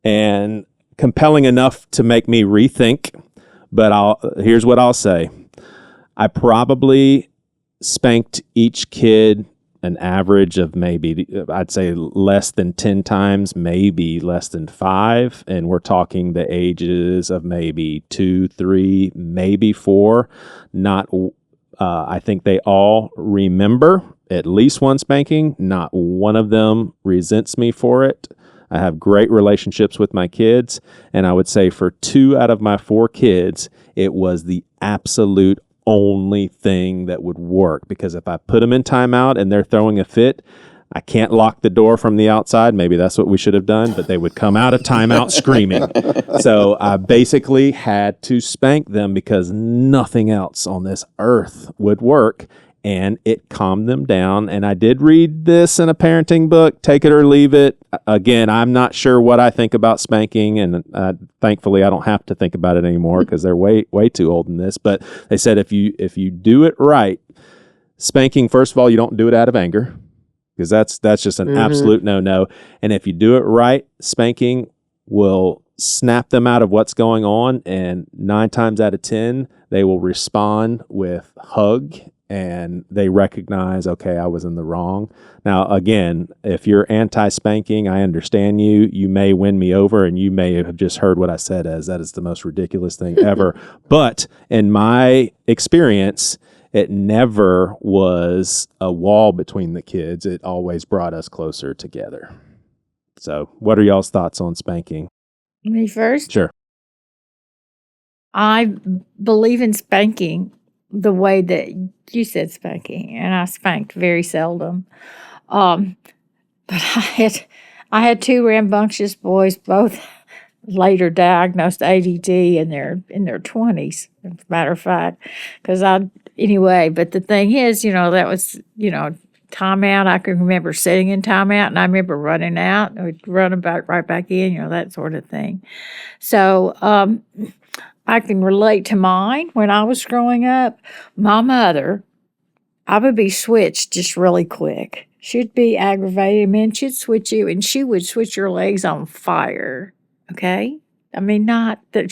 and compelling enough to make me rethink. But here's what I'll say. I probably spanked each kid an average of maybe, I'd say less than 10 times, maybe less than 5. And we're talking the ages of maybe 2, 3, maybe 4. I think they all remember at least one spanking. Not one of them resents me for it. I have great relationships with my kids. And I would say for 2 out of my 4 kids, it was the absolute only thing that would work, because if I put them in timeout and they're throwing a fit, I can't lock the door from the outside. Maybe that's what we should have done, but they would come out of timeout screaming. So I basically had to spank them because nothing else on this earth would work, and it calmed them down. And I did read this in a parenting book, take it or leave it. Again, I'm not sure what I think about spanking, and thankfully I don't have to think about it anymore because they're way too old in this. But they said if you do it right, spanking, first of all, you don't do it out of anger, because that's just an absolute no-no. And if you do it right, spanking will snap them out of what's going on, and 9 times out of 10, they will respond with hug, and they recognize, okay, I was in the wrong. Now, again, if you're anti-spanking, I understand you. You may win me over, and you may have just heard what I said as that is the most ridiculous thing ever. But in my experience, it never was a wall between the kids. It always brought us closer together. So what are y'all's thoughts on spanking? Me first? Sure. I believe in spanking the way that you said spanking, and I spanked very seldom. But I had 2 rambunctious boys, both later diagnosed ADD in their 20s, as a matter of fact. But the thing is, that was, timeout. I can remember sitting in timeout, and I remember running out and we'd run back right back in, that sort of thing. So I can relate to mine. When I was growing up, my mother, I would be switched just really quick. She'd be aggravated, and then she'd switch you, and she would switch your legs on fire. Okay? I mean, not that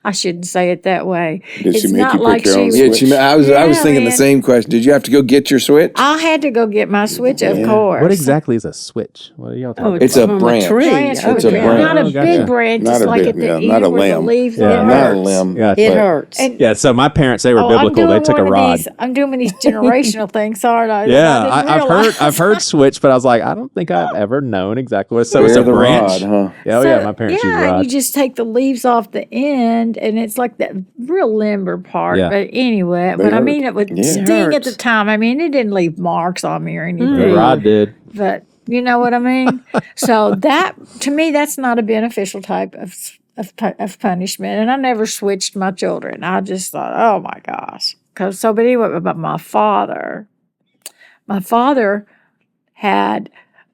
I shouldn't say it that way. Did she It's make not you like pick your own she switch? I was Yeah, thinking the man. same question. Did you have to go get your switch? I had to go get my switch, of Yeah. course. What exactly is a switch? What are y'all talking about? It's a from branch. tree. Branch, It's a branch. branch. Not a Oh, gotcha. big branch, Not just a like big- at the yeah, end not a where the limb. leaves Yeah. it Not a hurts. limb. Gotcha. It hurts. And- Yeah, so my parents, they were I'm biblical. They doing took a one of rod. I'm doing one of these generational things, aren't I? Yeah, I didn't I've realize. heard switch, but I was like, I don't think I've ever known exactly what. So it's Bear a the branch. rod, huh? Yeah, So, my parents used yeah, and rod. you just take the leaves off the end, and it's like that real limber part. Yeah. But anyway, They but I hurt. mean, it would Yeah. It sting at the hurts. time. I mean, it didn't leave marks on me or anything. The rod did. But you know what I mean? So that, to me, that's not a beneficial type of punishment. And I never switched my children. I just thought, oh my gosh. But anyway, but my father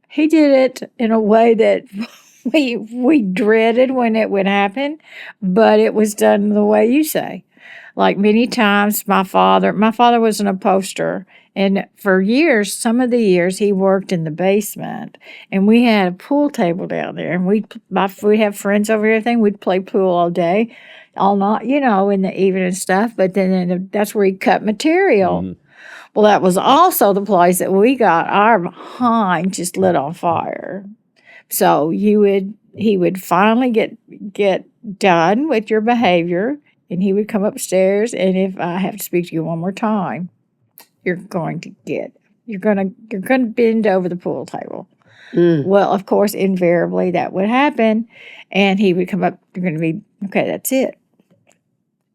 he did it in a way that we dreaded when it would happen, but it was done the way you say. Like many times, my father was an upholsterer, and for years, some of the years, he worked in the basement, and we had a pool table down there, and we'd have friends over here, everything. We'd play pool all day, all night, in the evening and stuff. But then that's where he cut material. Mhm. Well, that was also the place that we got our behind just lit on fire. So he would finally get done with your behavior, and he would come upstairs, and if I have to speak to you one more time, you're going to bend over the pool table. Well, of course, invariably that would happen, and he would come up. You're going to be okay. That's it.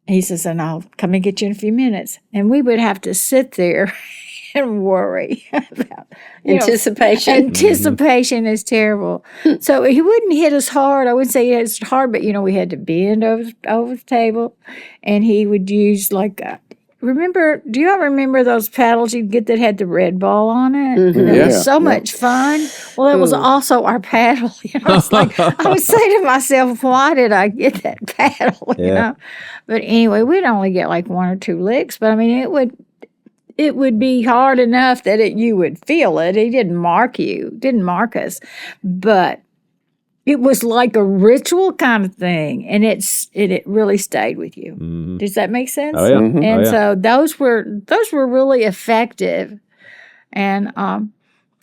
He says, and I'll come and get you in a few minutes, and we would have to sit there and worry about Anticipation. Anticipation is terrible. So he wouldn't hit us hard. I wouldn't say he hit us hard, but we had to bend over the table, and he would use do you all remember those paddles you'd get that had the red ball on it? Mm-hmm. It Yeah. was so much fun. Well, it was also our paddle. It's like I would say to myself, why did I get that paddle? Yeah. But anyway, we'd only get like one or two licks, but I mean, it would be hard enough that you would feel it. He didn't mark us, but it was like a ritual kind of thing, and it really stayed with you. Mhm. Does that make sense? Oh yeah. Mhm. And Oh, yeah. so those were really effective, and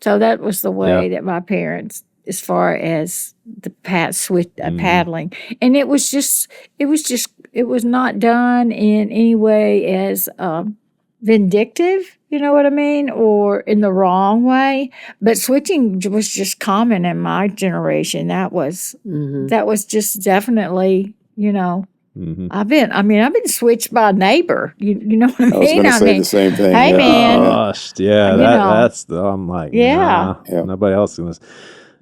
so that was the way that my parents, as far as the paddling, and it was not done in any way as vindictive, you know what I mean, or in the wrong way. But switching was just common in my generation. That was just definitely, Mhm. I've been switched by a neighbor. You know what I mean? I was going to say the same thing. Hey, yeah. man. Gosh, yeah, You know. that's I'm like, Yeah. nah, Yeah. nobody else can.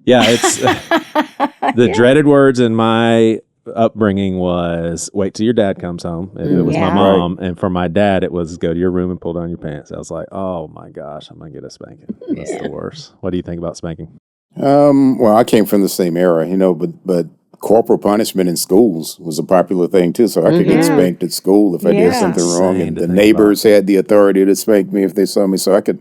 Yeah, it's the dreaded words in my upbringing was wait till your dad comes home. If it was my Yeah. mom, and for my dad, it was go to your room and pull down your pants. I was like, oh my gosh, I'm gonna get a spanking. That's the worst. What do you think about spanking? Well, I came from the same era, but corporal punishment in schools was a popular thing too. So I could get Yeah. spanked at school if I did Yeah. something wrong, Insane and to the think neighbors had the authority to spank me if they saw me. So I could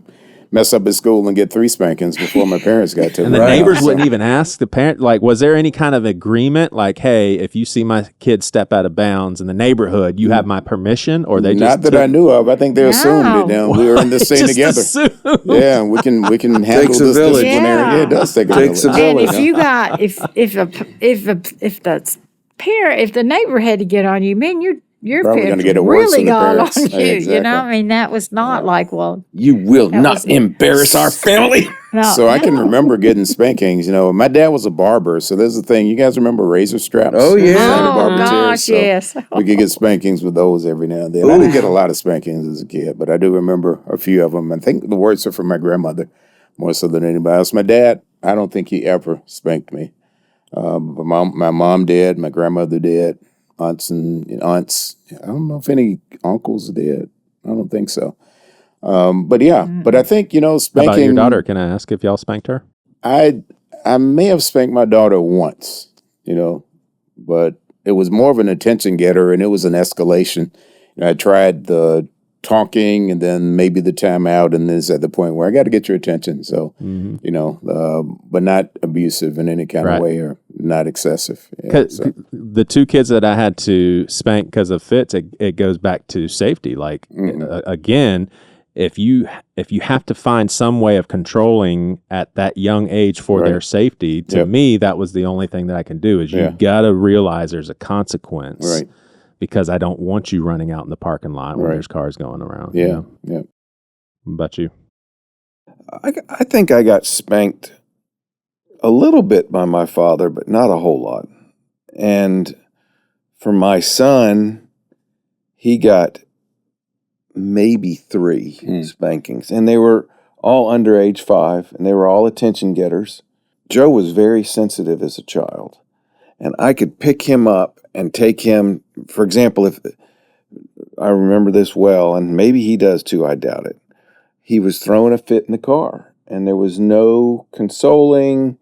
mess up at school and get 3 spankings before my parents got to And me. the neighbors So- wouldn't even ask the parent. Like, was there any kind of agreement? Like, hey, if you see my kid step out of bounds in the neighborhood, you have my permission, or they just Not that I knew of. I think they assumed No. it. Now we were in this thing just together. assumed. Yeah, we can handle Takes a this village. disciplinary. Yeah. Yeah, it does take a Takes a village. And village. if you got if the neighbor had to get on you, man, your Probably parents gonna get it worse really than the got parents. on you. Exactly. You know, I mean, that was not like, well, You will That not was- embarrass our family. no. So I can remember getting spankings. My dad was a barber, so there's the thing. You guys remember razor straps? Oh, yeah. Beside the Oh barber chairs? gosh, So yes. we could get spankings with those every now and then. I didn't get a lot of spankings as a kid, but I do remember a few of them. I think the worst are from my grandmother, more so than anybody else. My dad, I don't think he ever spanked me. But my mom did, my grandmother did, aunts. I don't know if any uncles did. I don't think so. But yeah, but I think, How spanking. about your daughter? Can I ask if y'all spanked her? I may have spanked my daughter once, but it was more of an attention getter, and it was an escalation. I tried the talking and then maybe the timeout, and then it's at the point where I got to get your attention. So, but not abusive in any kind of way or not excessive. Yeah, so. The two kids that I had to spank because of fits, it goes back to safety. Like, again, if you have to find some way of controlling at that young age for their safety, to me, that was the only thing that I can do is you got to realize there's a consequence. Right. Because I don't want you running out in the parking lot when there's cars going around. Yeah, What about you? I think I got spanked a little bit by my father, but not a whole lot. And for my son, he got maybe 3 spankings. And they were all under age 5, and they were all attention getters. Joe was very sensitive as a child. And I could pick him up and take him, for example, if I remember this well, and maybe he does too, I doubt it. He was throwing a fit in the car, and there was no consoling.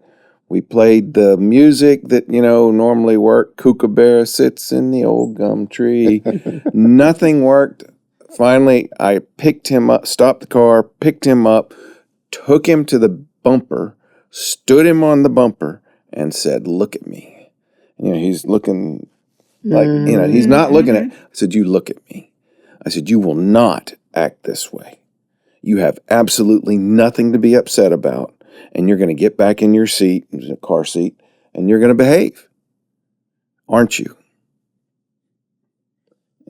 We played the music that, normally worked. Kookaburra sits in the old gum tree. Nothing worked. Finally, I picked him up, stopped the car, picked him up, took him to the bumper, stood him on the bumper, and said, "Look at me." He's looking like, he's not looking at. I said, "You look at me." I said, "You will not act this way. You have absolutely nothing to be upset about, and you're going to get back in your seat, car seat, and you're going to behave. Aren't you?"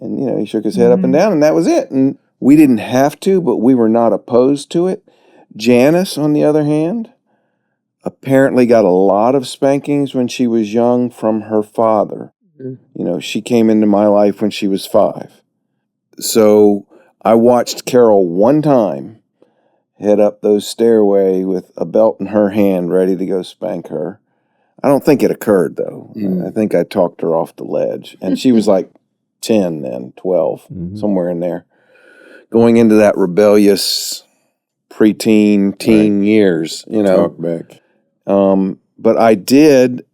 And, he shook his head up and down, and that was it. And we didn't have to, but we were not opposed to it. Janice, on the other hand, apparently got a lot of spankings when she was young from her father. She came into my life when she was 5. So I watched Carol one time head up those stairway with a belt in her hand ready to go spank her. I don't think it occurred, though. I think I talked her off the ledge. And she was like 10 then, 12, somewhere in there. Going into that rebellious preteen, teen years, Talk back. But I did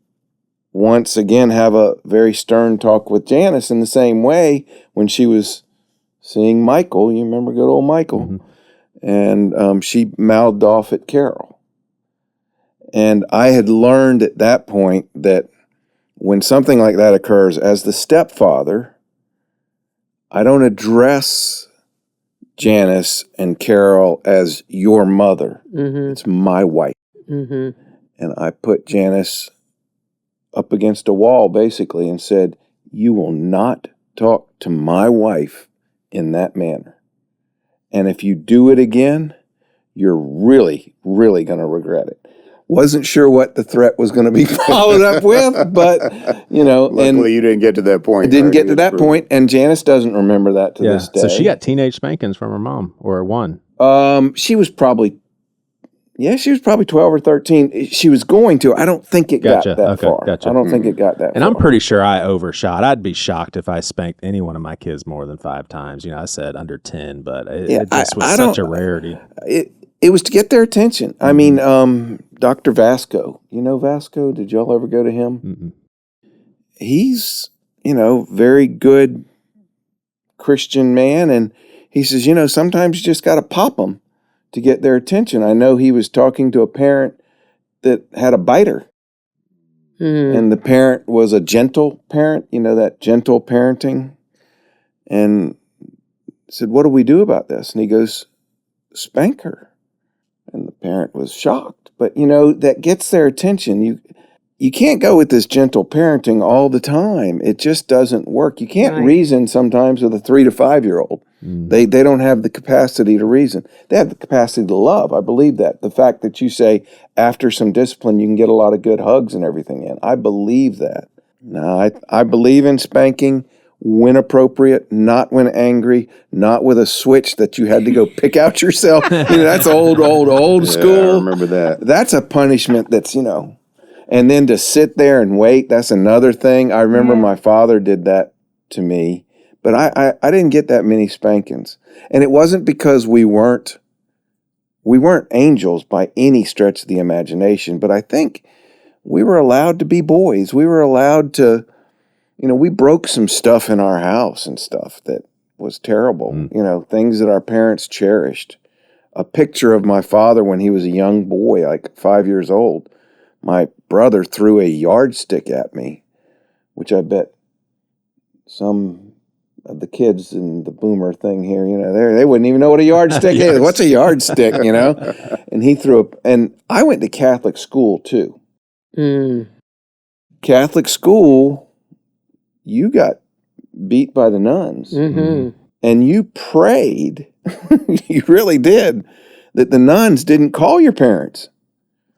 once again have a very stern talk with Janice in the same way when she was seeing Michael. You remember good old Michael? And she mouthed off at Carol. And I had learned at that point that when something like that occurs, as the stepfather, I don't address Janice and Carol as your mother. It's my wife. And I put Janice up against a wall, basically, and said, "You will not talk to my wife in that manner. And if you do it again, you're really, really going to regret it." Wasn't sure what the threat was going to be followed up with, but, Luckily, and you didn't get to that point. it didn't get to that point, and Janice doesn't remember that to this day. So she got teenage spankings from her mom, or one. She was probably 12 or 13. She was going to. I don't think it got that far. Gotcha. I don't think it got that far. And I'm pretty sure I overshot. I'd be shocked if I spanked any one of my kids more than 5 times. I said under 10, but it just was such a rarity. It was to get their attention. I mean, Dr. Vasco. You know Vasco? Did y'all ever go to him? He's, very good Christian man. And he says, sometimes you just got to pop them to get their attention. I know he was talking to a parent that had a biter. And the parent was a gentle parent, that gentle parenting. And said, "What do we do about this?" And he goes, "Spank her." And the parent was shocked. But, that gets their attention. You can't go with this gentle parenting all the time. It just doesn't work. You can't reason sometimes with a 3 to 5-year-old. They don't have the capacity to reason. They have the capacity to love. I believe that. The fact that you say after some discipline, you can get a lot of good hugs and everything in. I believe that. No, I believe in spanking when appropriate, not when angry, not with a switch that you had to go pick out yourself. That's old school. I remember that. That's a punishment that's, and then to sit there and wait, that's another thing. I remember my father did that to me, But I didn't get that many spankings. And it wasn't because we weren't angels by any stretch of the imagination, but I think we were allowed to be boys. We were allowed to, we broke some stuff in our house and stuff that was terrible, things that our parents cherished. A picture of my father when he was a young boy, like 5 years old. My brother threw a yardstick at me, which I bet some of the kids in the boomer thing here, they wouldn't even know what a yardstick is. What's a yardstick, And he threw and I went to Catholic school too. Catholic school, you got beat by the nuns. And you prayed, you really did, that the nuns didn't call your parents.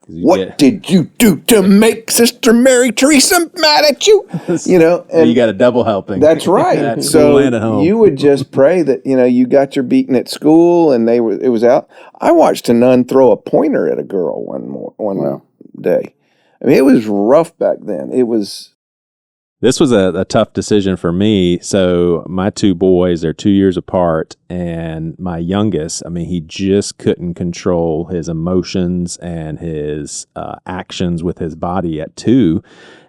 What did you do to make Sister Mary Teresa mad at you? And you got a double helping. That's right. At school and at home. You would just pray that, you got your beating at school and it was out. I watched a nun throw a pointer at a girl one day. I mean, it was rough back then. This was a tough decision for me. So my two boys, they're 2 years apart, and my youngest, he just couldn't control his emotions and his actions with his body at 2.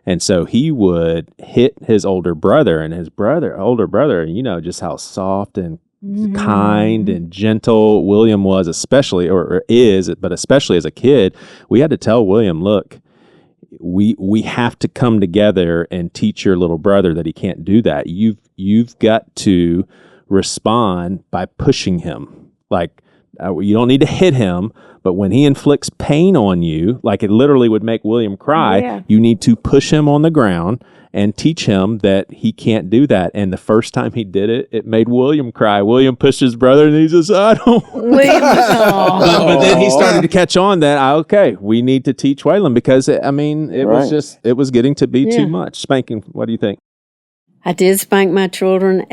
And so he would hit his older brother, and older brother, just how soft and kind and gentle William was, especially as a kid. We had to tell William, look, we have to come together and teach your little brother that he can't do that. You've got to respond by pushing him. Like, you don't need to hit him, but when he inflicts pain on you, like it literally would make William cry, you need to push him on the ground and teach him that he can't do that. And the first time he did it, it made William cry. William pushed his brother and he says, I don't. But then he started to catch on that, we need to teach Waylon because, it was getting to be too much. Spanking, what do you think? I did spank my children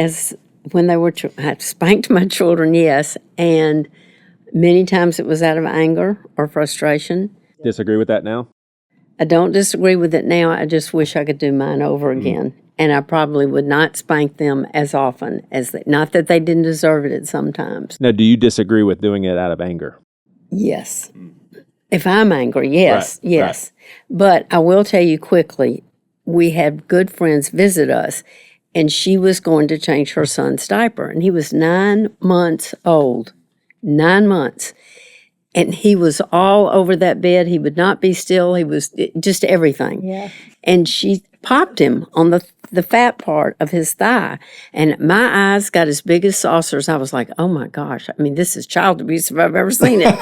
when they were, I spanked my children, yes. And many times it was out of anger or frustration. Disagree with that now? I don't disagree with it now. I just wish I could do mine over again. And I probably would not spank them as often not that they didn't deserve it sometimes. Now, do you disagree with doing it out of anger? Yes. If I'm angry, yes, right, yes. Right. But I will tell you quickly, we had good friends visit us, and she was going to change her son's diaper. And he was 9 months old. 9 months. And he was all over that bed. He would not be still. He was just everything. Yeah. And she popped him on the fat part of his thigh. And my eyes got as big as saucers. I was like, oh, my gosh. This is child abuse if I've ever seen it.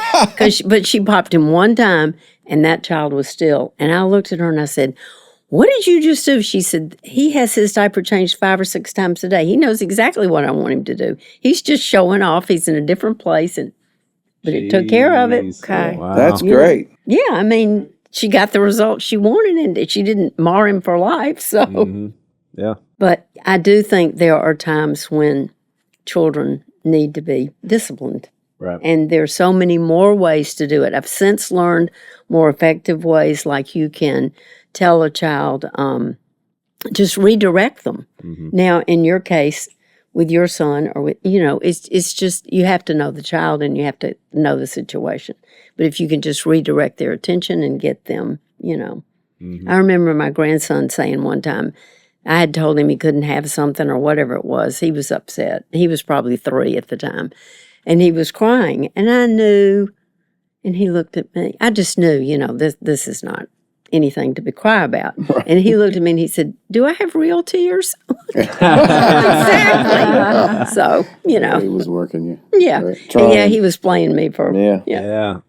But she popped him one time, and that child was still. And I looked at her, and I said, what did you just do? She said, he has his diaper changed 5 or 6 times a day. He knows exactly what I want him to do. He's just showing off. He's in a different place, but it took care of it. Okay. Wow. That's great. Yeah, she got the result she wanted, and she didn't mar him for life. So, Yeah. But I do think there are times when children need to be disciplined. Right. And there's so many more ways to do it. I've since learned more effective ways, like you can tell a child, just redirect them. Now, in your case, with your son, or with, it's just, you have to know the child and you have to know the situation. But if you can just redirect their attention and get them, I remember my grandson saying one time, I had told him he couldn't have something or whatever it was. He was upset. He was probably 3 at the time. And he was crying. And I knew, and he looked at me. I just knew, this is not anything to be cry about. Right. And he looked at me and he said, do I have real tears? Exactly. So, He was working you. Yeah. Right. He was playing me for. Yeah.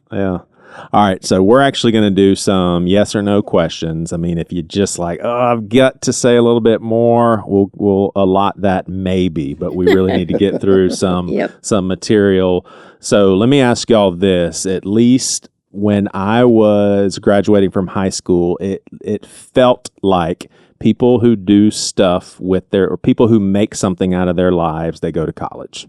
All right, so we're actually going to do some yes or no questions. If you just I've got to say a little bit more, we'll allot that maybe, but we really need to get through some material. So let me ask y'all this. At least when I was graduating from high school, it felt like people who do stuff or people who make something out of their lives, they go to college.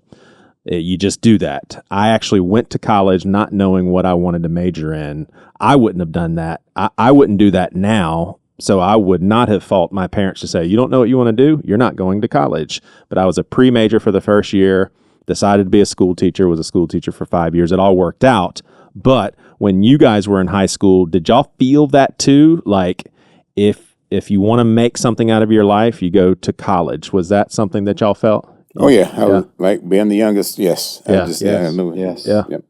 You just do that. I actually went to college not knowing what I wanted to major in. I wouldn't have done that. I wouldn't do that now So I would not have fault my parents to say, you don't know what you want to do? You're not going to college. But I was a pre-major for the first year, decided to be a school teacher, was a school teacher for 5 years. It all worked out. But when you guys were in high school, did y'all feel that too? Like if you want to make something out of your life, you go to college. Was that something that y'all felt? Oh, yeah. I was, like being the youngest, yes. I knew it. Yes. Yeah. Yep.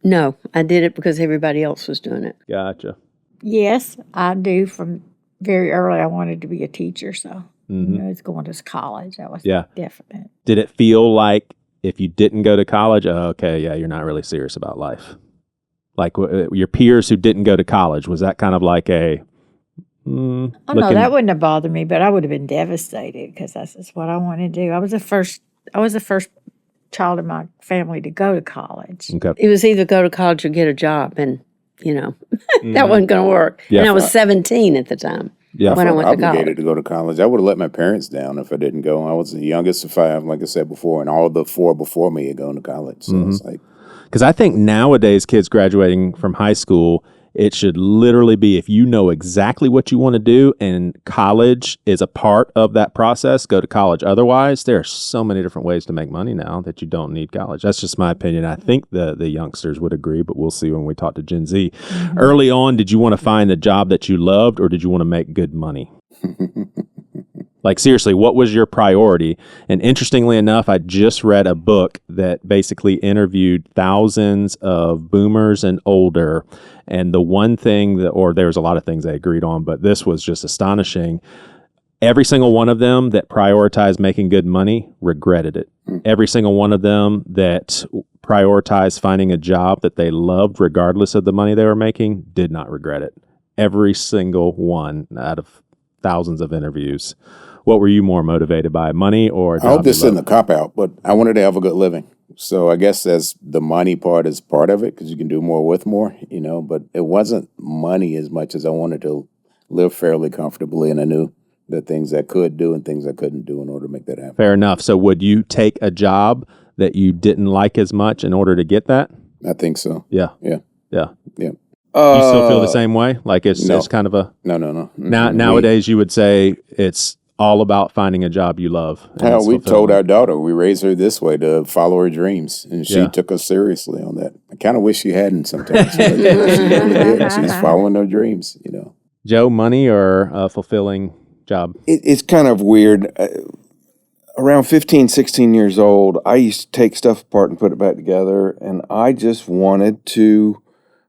No, I did it because everybody else was doing it. Gotcha. Yes, I do. From very early, I wanted to be a teacher, so it's going to college. That was definite. Did it feel like if you didn't go to college, you're not really serious about life? Like your peers who didn't go to college, was that kind of like a... no, that wouldn't have bothered me, but I would have been devastated because that's just what I wanted to do. I was the first child in my family to go to college. Okay. It was either go to college or get a job, and that wasn't going to work. Yeah. And I was 17 at the time when I went to college. Obligated to go to college. I would have let my parents down if I didn't go. I was the youngest of 5, like I said before, and all the 4 before me had gone to college. So it's like, because I think nowadays kids graduating from high school, it should literally be if you know exactly what you want to do and college is a part of that process, go to college. Otherwise, there are so many different ways to make money now that you don't need college. That's just my opinion. I think the youngsters would agree, but we'll see when we talk to Gen Z. Early on, did you want to find a job that you loved or did you want to make good money? Like, seriously, what was your priority? And interestingly enough, I just read a book that basically interviewed thousands of boomers and older. And the one thing there was a lot of things they agreed on, but this was just astonishing. Every single one of them that prioritized making good money regretted it. Every single one of them that prioritized finding a job that they loved, regardless of the money they were making, did not regret it. Every single one out of thousands of interviews. What were you more motivated by, money or a job? I hope this isn't a cop-out, but I wanted to have a good living. So I guess that's the money part is part of it because you can do more with more, but it wasn't money as much as I wanted to live fairly comfortably, and I knew the things I could do and things I couldn't do in order to make that happen. Fair enough. So would you take a job that you didn't like as much in order to get that? I think so. Yeah. Yeah. Yeah. Yeah. You still feel the same way? Like it's kind of a... No. Nowadays, you would say it's all about finding a job you love. We told our daughter, we raised her this way to follow her dreams, and she took us seriously on that. I kind of wish she hadn't sometimes. But she really did. She's following her dreams, Joe, money or a fulfilling job? It's kind of weird. Around 15, 16 years old, I used to take stuff apart and put it back together, and I just wanted to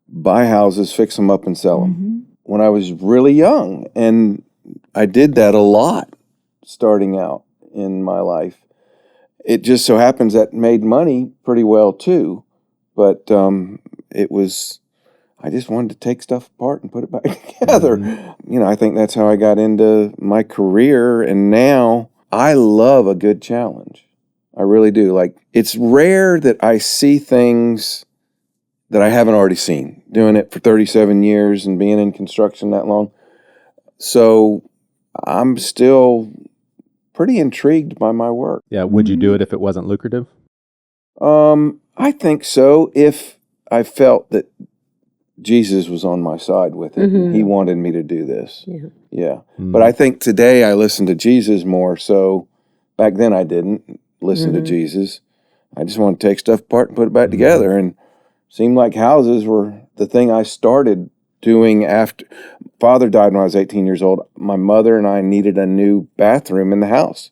buy houses, fix them up, and sell them when I was really young. And I did that a lot starting out in my life. It just so happens that made money pretty well too. But I just wanted to take stuff apart and put it back together. I think that's how I got into my career. And now I love a good challenge. I really do. Like, it's rare that I see things that I haven't already seen, doing it for 37 years and being in construction that long. So I'm still pretty intrigued by my work. Yeah. Would you do it if it wasn't lucrative? I think so. If I felt that Jesus was on my side with it, he wanted me to do this. Yeah. But I think today I listen to Jesus more. So back then I didn't listen to Jesus. I just want to take stuff apart and put it back together. And seemed like houses were the thing I started doing after Father died when I was 18 years old. My mother and I needed a new bathroom in the house.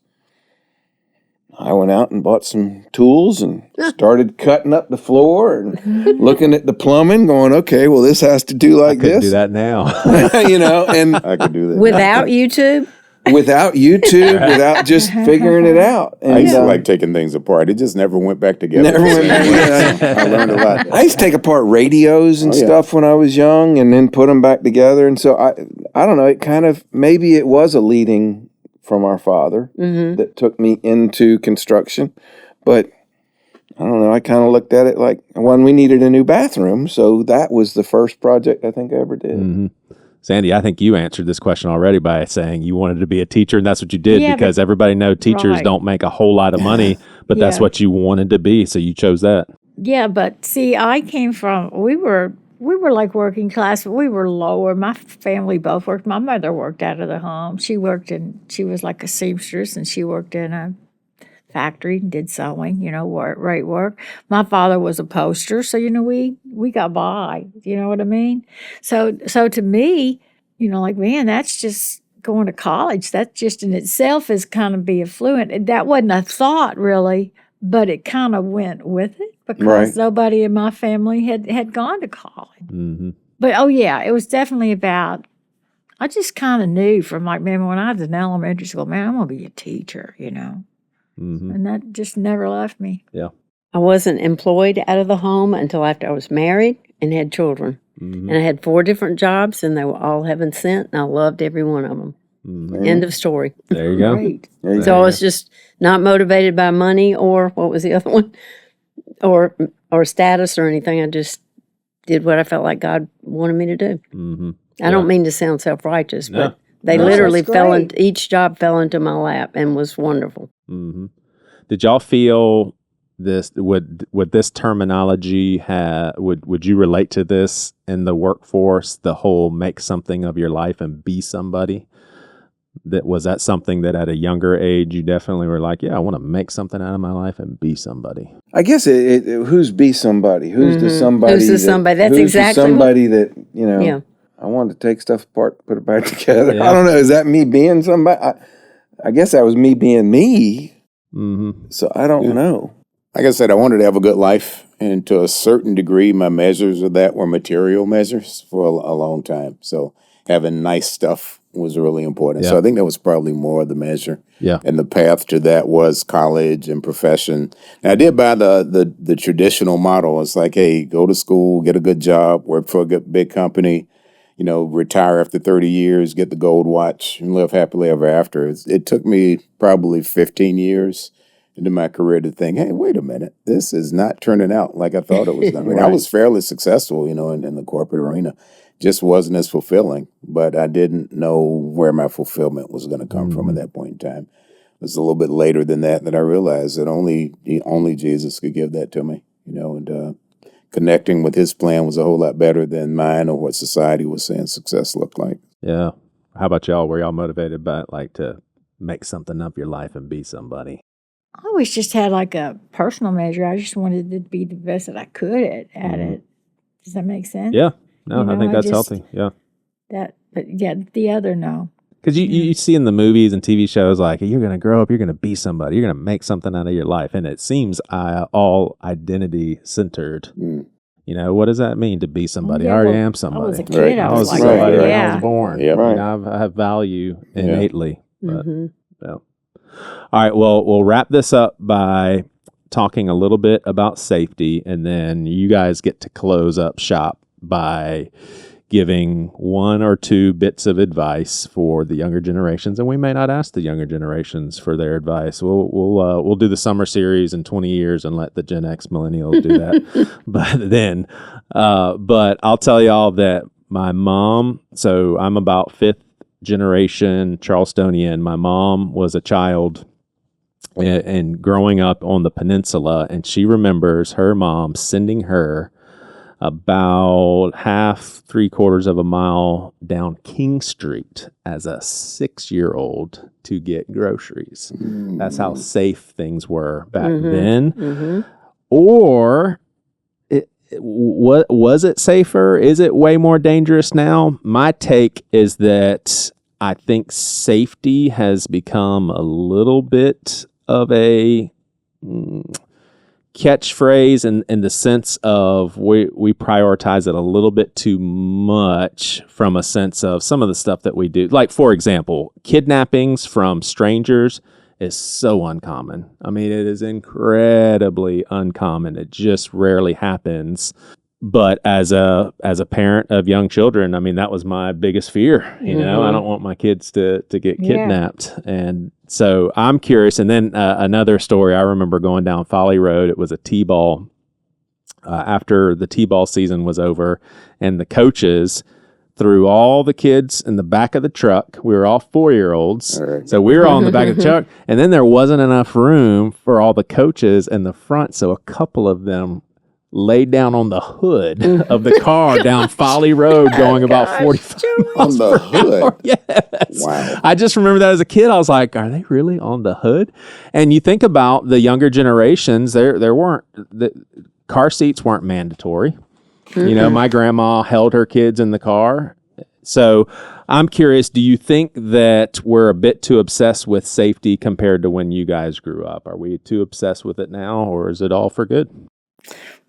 I went out and bought some tools and started cutting up the floor and looking at the plumbing, going, okay, well, this has to do like this. Do that now. And I could do that. Without YouTube? Without YouTube, without just figuring it out. And, I used to like taking things apart. It just never went back together. Never went back together. I learned a lot. I used to take apart radios and stuff when I was young and then put them back together. And so I don't know, it kind of, maybe it was a leading from our father that took me into construction. But I don't know, I kind of looked at it like when we needed a new bathroom. So that was the first project I think I ever did. Sandy, I think you answered this question already by saying you wanted to be a teacher, and that's what you did because everybody knows teachers don't make a whole lot of money, but that's what you wanted to be, so you chose that. Yeah, but see, I came from, we were we were like working class, but we were lower. My family both worked. My mother worked out of the home. She was like a seamstress, and she worked in a factory and did sewing, work. My father was a poster, so, we got by, you know what I mean? So to me, like, man, that's just going to college. That just in itself is kind of be affluent. That wasn't a thought really, but it kind of went with it because nobody in my family had gone to college. Mm-hmm. But, oh, yeah, it was definitely about, I just kind of knew from like, man, when I was in elementary school, man, I'm going to be a teacher, Mm-hmm. And that just never left me. Yeah. I wasn't employed out of the home until after I was married and had children. Mm-hmm. And I had 4 different jobs, and they were all heaven sent, and I loved every one of them. Mm-hmm. End of story. There you go. Great. So I was just not motivated by money or what was the other one, or status or anything. I just did what I felt like God wanted me to do. Mm-hmm. I don't mean to sound self-righteous, No. but they No, literally that's fell great. into each job fell into my lap and was wonderful. Mm-hmm. Did y'all feel this? Would this terminology would you relate to this in the workforce? The whole make something of your life and be somebody. Was that something that at a younger age you definitely were like, yeah, I want to make something out of my life and be somebody. I guess who's be somebody? Who's the somebody? Who's the somebody? That's who's exactly the somebody that Yeah. I wanted to take stuff apart, put it back together. Yeah. I don't know. Is that me being somebody? I guess that was me being me. Mm-hmm. So I don't know. Like I said, I wanted to have a good life, and to a certain degree, my measures of that were material measures for a long time. So having nice stuff was really important. Yeah. So I think that was probably more of the measure. Yeah. And the path to that was college and profession. And I did buy the traditional model. It's like, hey, go to school, get a good job, work for a good big company, retire after 30 years, get the gold watch, and live happily ever after. It took me probably 15 years into my career to think, hey, wait a minute, this is not turning out like I thought it was going to. I was fairly successful, in the corporate arena. Just wasn't as fulfilling, but I didn't know where my fulfillment was going to come from at that point in time. It was a little bit later than that I realized that only Jesus could give that to me, and connecting with his plan was a whole lot better than mine or what society was saying success looked like. Yeah. How about y'all? Were y'all motivated by to make something of your life and be somebody? I always just had like a personal measure. I just wanted to be the best that I could at it. Does that make sense? Yeah. No, I think that's healthy. Yeah. But yeah, the other no. Because you see in the movies and TV shows, like, you're going to grow up, you're going to be somebody, you're going to make something out of your life. And it seems all identity centered. What does that mean to be somebody? Yeah, I already well, am somebody. I was a kid. I was like, somebody when I yeah. was born. Yeah. Right. I have value innately. But, Mhm. yeah. All right. Well, we'll wrap this up by talking a little bit about safety, and then you guys get to close up shop by giving 1 or 2 bits of advice for the younger generations, and we may not ask the younger generations for their advice. We'll do the summer series in 20 years and let the Gen X millennials do that. But I'll tell y'all that my mom. So I'm about 5th generation Charlestonian. My mom was a child and growing up on the peninsula, and she remembers her mom sending her about 3/4 of a mile down King Street as a 6-year-old to get groceries. That's how safe things were back then. Mm-hmm. Or what was it safer? Is it way more dangerous now? My take is that I think safety has become a little bit of a catchphrase in the sense of we prioritize it a little bit too much from a sense of some of the stuff that we do. Like, for example, kidnappings from strangers is so uncommon. I mean, it is incredibly uncommon. It just rarely happens. But as a parent of young children, I mean, that was my biggest fear. I don't want my kids to get kidnapped. And so I'm curious. And then another story, I remember going down Folly Road. It was a T-ball after the T-ball season was over, and the coaches threw all the kids in the back of the truck. We were all 4-year-olds. So we were all in the back of the truck. And then there wasn't enough room for all the coaches in the front. So a couple of them laid down on the hood of the car down Folly Road going about 45 On the hood. Yes. Wow. I just remember that as a kid. I was like, are they really on the hood? And you think about the younger generations, there weren't, the car seats weren't mandatory. You know, my grandma held her kids in the car. So I'm curious, do you think that we're a bit too obsessed with safety compared to when you guys grew up? Are we too obsessed with it now, or is it all for good?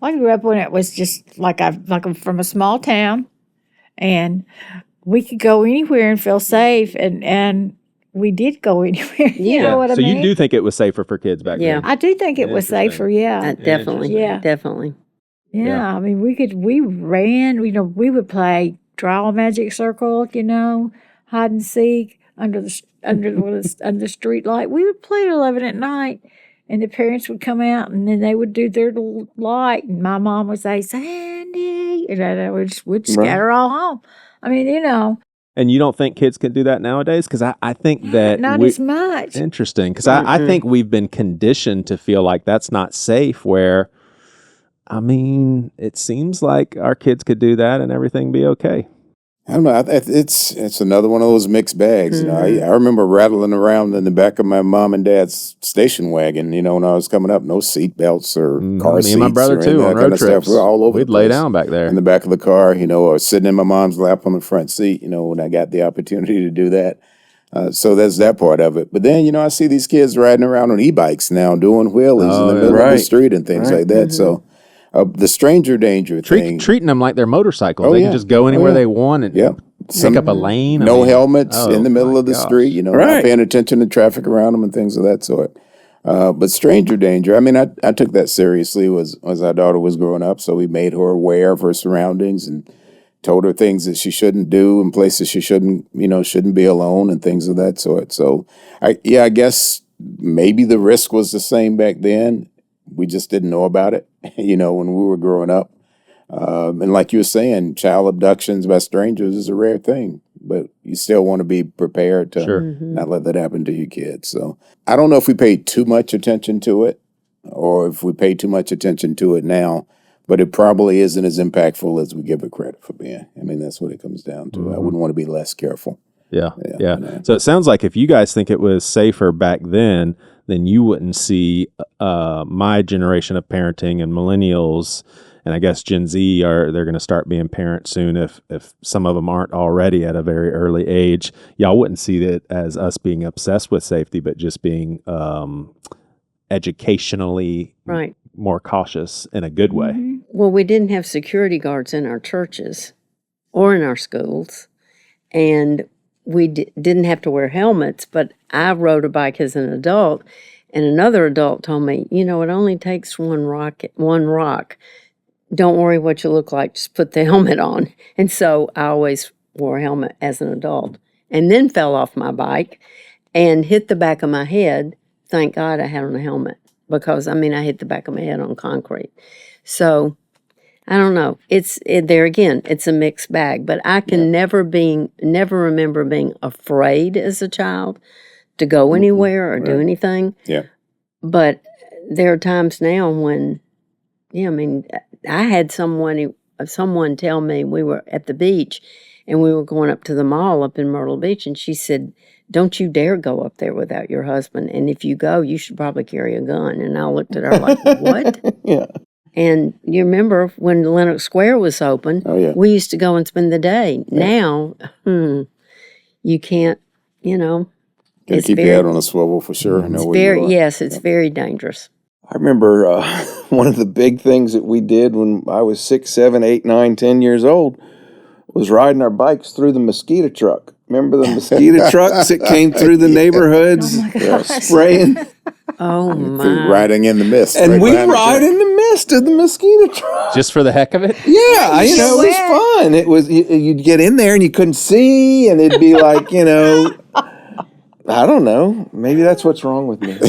I grew up when it was just I'm from a small town, and we could go anywhere and feel safe, and we did go anywhere. You know what I So mean? you do think it was safer for kids back Yeah. then? I do think it was safer. Yeah. Definitely. Yeah. Definitely. Yeah, I mean, we ran, we would play draw magic circle, hide and seek under the street light. We would play at 11 at night, and the parents would come out, and then they would do their little light, and my mom would say, Sandy, and we'd scatter all home. I mean, And you don't think kids can do that nowadays? Because I think that not as much. Interesting, because I think we've been conditioned to feel like that's not safe, where, I mean, it seems like our kids could do that and everything be okay. I don't know. It's another one of those mixed bags. You know, I remember rattling around in the back of my mom and dad's station wagon. You know, when I was coming up, no seat belts or car seats. Me and my brother or too on road trips. Stuff. We were all over. We'd the lay place. down back there In the back of the car, or sitting in my mom's lap on the front seat. You know, when I got the opportunity to do that. So that's that part of it. But then, I see these kids riding around on e-bikes now, doing wheelies in the middle of the street and things like that. So. The stranger danger thing. Treating them like they're motorcycles. Oh, they yeah. can just go anywhere they want and take up a lane. No helmets in the middle of the street, not paying attention to traffic around them and things of that sort. But stranger danger, I mean, I took that seriously as our daughter was growing up. So we made her aware of her surroundings and told her things that she shouldn't do and places she shouldn't be alone and things of that sort. So, I guess maybe the risk was the same back then. We just didn't know about it, when we were growing up. And like you were saying, child abductions by strangers is a rare thing, but you still want to be prepared to not let that happen to your kids. So I don't know if we paid too much attention to it or if we pay too much attention to it now, but it probably isn't as impactful as we give it credit for being. I mean, that's what it comes down to. I wouldn't want to be less careful. Yeah. So it sounds like if you guys think it was safer back then you wouldn't see my generation of parenting and millennials, and I guess Gen Z they're going to start being parents soon if some of them aren't already at a very early age. Y'all wouldn't see it as us being obsessed with safety, but just being educationally more cautious in a good way. Well, we didn't have security guards in our churches or in our schools, and we didn't have to wear helmets, but I rode a bike as an adult, and another adult told me, it only takes one rock. Don't worry what you look like, just put the helmet on. And so I always wore a helmet as an adult, and then fell off my bike and hit the back of my head. Thank God I had on a helmet, because, I hit the back of my head on concrete. So I don't know. There again, it's a mixed bag, but I can never remember being afraid as a child to go anywhere or do anything. Yeah. But there are times now when, I had someone tell me, we were at the beach and we were going up to the mall up in Myrtle Beach, and she said, don't you dare go up there without your husband. And if you go, you should probably carry a gun. And I looked at her like, what? Yeah. And you remember when Lenox Square was open, we used to go and spend the day. Now, you can't, Gotta keep your head on a swivel for sure. It's very dangerous. I remember one of the big things that we did when I was 6, 7, 8, 9, 10 years old was riding our bikes through the mosquito truck. Remember the mosquito trucks that came through the neighborhoods, spraying? Oh, my. Riding in the mist. And we ride in the mist of the mosquito truck. Just for the heck of it? Yeah, it was fun. It was, you'd get in there and you couldn't see, and it'd be like, I don't know. Maybe that's what's wrong with me. You did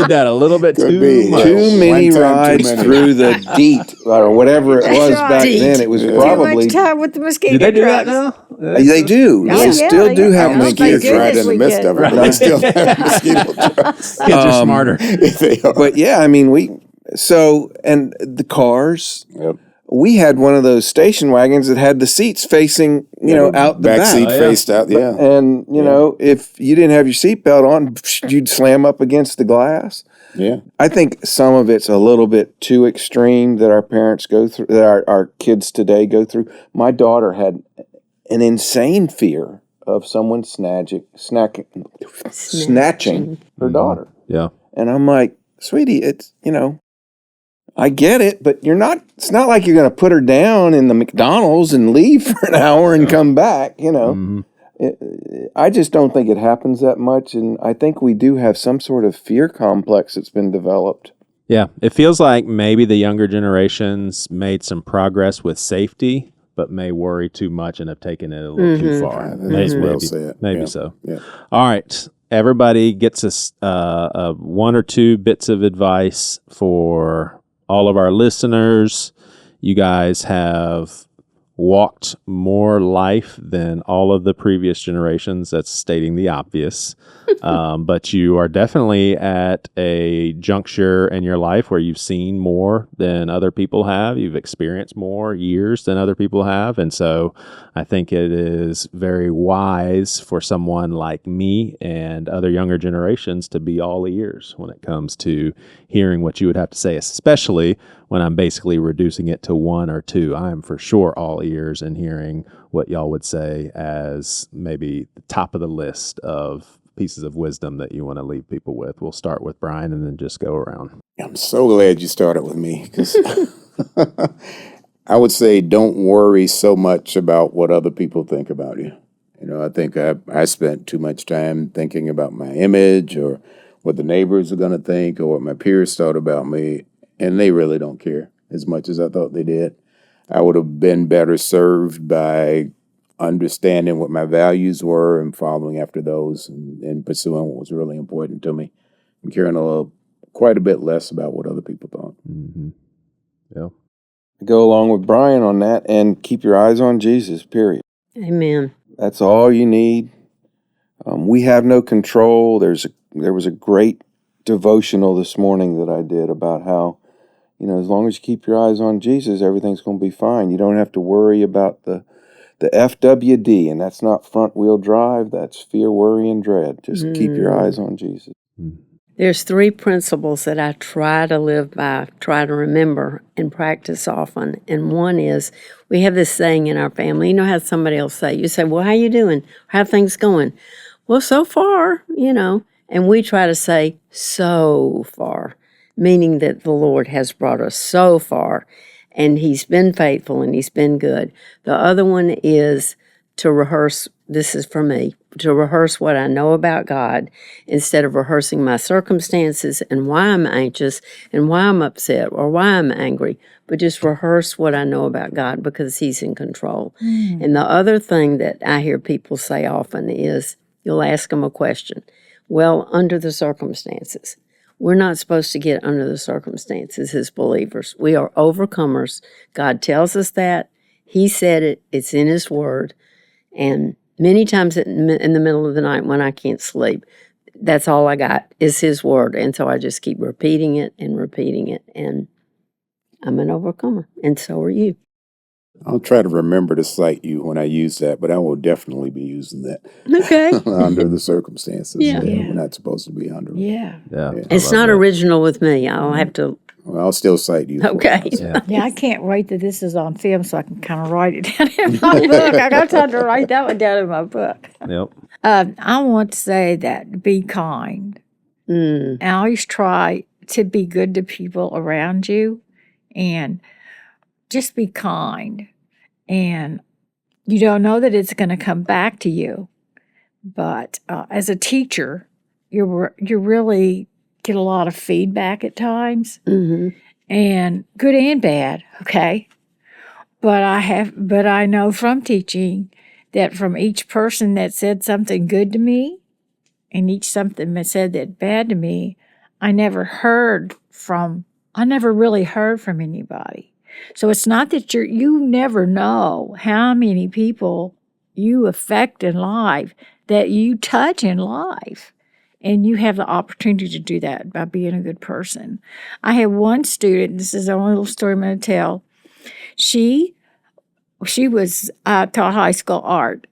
that a little bit too much. Too many rides through the DEET or whatever it was back then. It was probably too much time with the mosquito Do they do trucks. that now? They do. Oh, They yeah, still do have mosquito Thank Right goodness in the we midst did. of it, but they still have mosquito trucks. Kids are smarter. They are. But yeah, I mean, So, and the cars. Yep. We had one of those station wagons that had the seats facing, out the back. Seat faced out, yeah. And, if you didn't have your seatbelt on, you'd slam up against the glass. Yeah. I think some of it's a little bit too extreme that our parents go through, that our kids today go through. My daughter had an insane fear of someone snatching her daughter. Yeah. And I'm like, sweetie, it's, I get it, but it's not like you're going to put her down in the McDonald's and leave for an hour and come back, I just don't think it happens that much. And I think we do have some sort of fear complex that's been developed. Yeah. It feels like maybe the younger generations made some progress with safety, but may worry too much and have taken it a little too far. That's well said. Maybe so. Yeah. All right. Everybody gets one or two bits of advice for all of our listeners. You guys have walked more life than all of the previous generations. That's stating the obvious. But you are definitely at a juncture in your life where you've seen more than other people have. You've experienced more years than other people have. And so I think it is very wise for someone like me and other younger generations to be all ears when it comes to hearing what you would have to say, especially when I'm basically reducing it to one or two. I am for sure all ears and hearing what y'all would say as maybe the top of the list of pieces of wisdom that you want to leave people with. We'll start with Brian and then just go around. I'm so glad you started with me, because I would say don't worry so much about what other people think about you. I think I spent too much time thinking about my image or what the neighbors are going to think or what my peers thought about me, and they really don't care as much as I thought they did. I would have been better served by understanding what my values were and following after those and pursuing what was really important to me and caring quite a bit less about what other people thought. Mm-hmm. Yeah. Go along with Brian on that and keep your eyes on Jesus, period. Amen. That's all you need. We have no control. There was a great devotional this morning that I did about how, as long as you keep your eyes on Jesus, everything's going to be fine. You don't have to worry about the FWD, and that's not front wheel drive. That's fear, worry, and dread. Just keep your eyes on Jesus. There's 3 principles that I try to live by, try to remember, and practice often. And one is, we have this saying in our family. You know how somebody will say, you say, well, how you doing? How are things going? Well, so far, And we try to say, so far, meaning that the Lord has brought us so far. And he's been faithful and he's been good. The other one is to rehearse, this is for me, to rehearse what I know about God instead of rehearsing my circumstances and why I'm anxious and why I'm upset or why I'm angry, but just rehearse what I know about God because he's in control. And the other thing that I hear people say often is, you'll ask them a question. Well, under the circumstances. We're not supposed to get under the circumstances as believers. We are overcomers. God tells us that. He said it. It's in his word. And many times in the middle of the night when I can't sleep, that's all I got is his word. And so I just keep repeating it. And I'm an overcomer. And so are you. I'll try to remember to cite you when I use that, but I will definitely be using that. Okay. Under the circumstances. Yeah. We're not supposed to be under them. Yeah. It's not original with me. I'll have to. Well, I'll still cite you. Okay. Yeah, I can't wait that this is on film so I can kind of write it down in my book. I got time to write that one down in my book. Yep. I want to say that be kind. And always try to be good to people around you and just be kind. And you don't know that it's going to come back to you. But as a teacher, you really get a lot of feedback at times, and good and bad. Okay, but I know from teaching that from each person that said something good to me, and each something that said that bad to me, I never really heard from anybody. So it's not that you never know how many people you affect in life, that you touch in life. And you have the opportunity to do that by being a good person. I had one student, this is the only little story I'm going to tell. She was, taught high school art,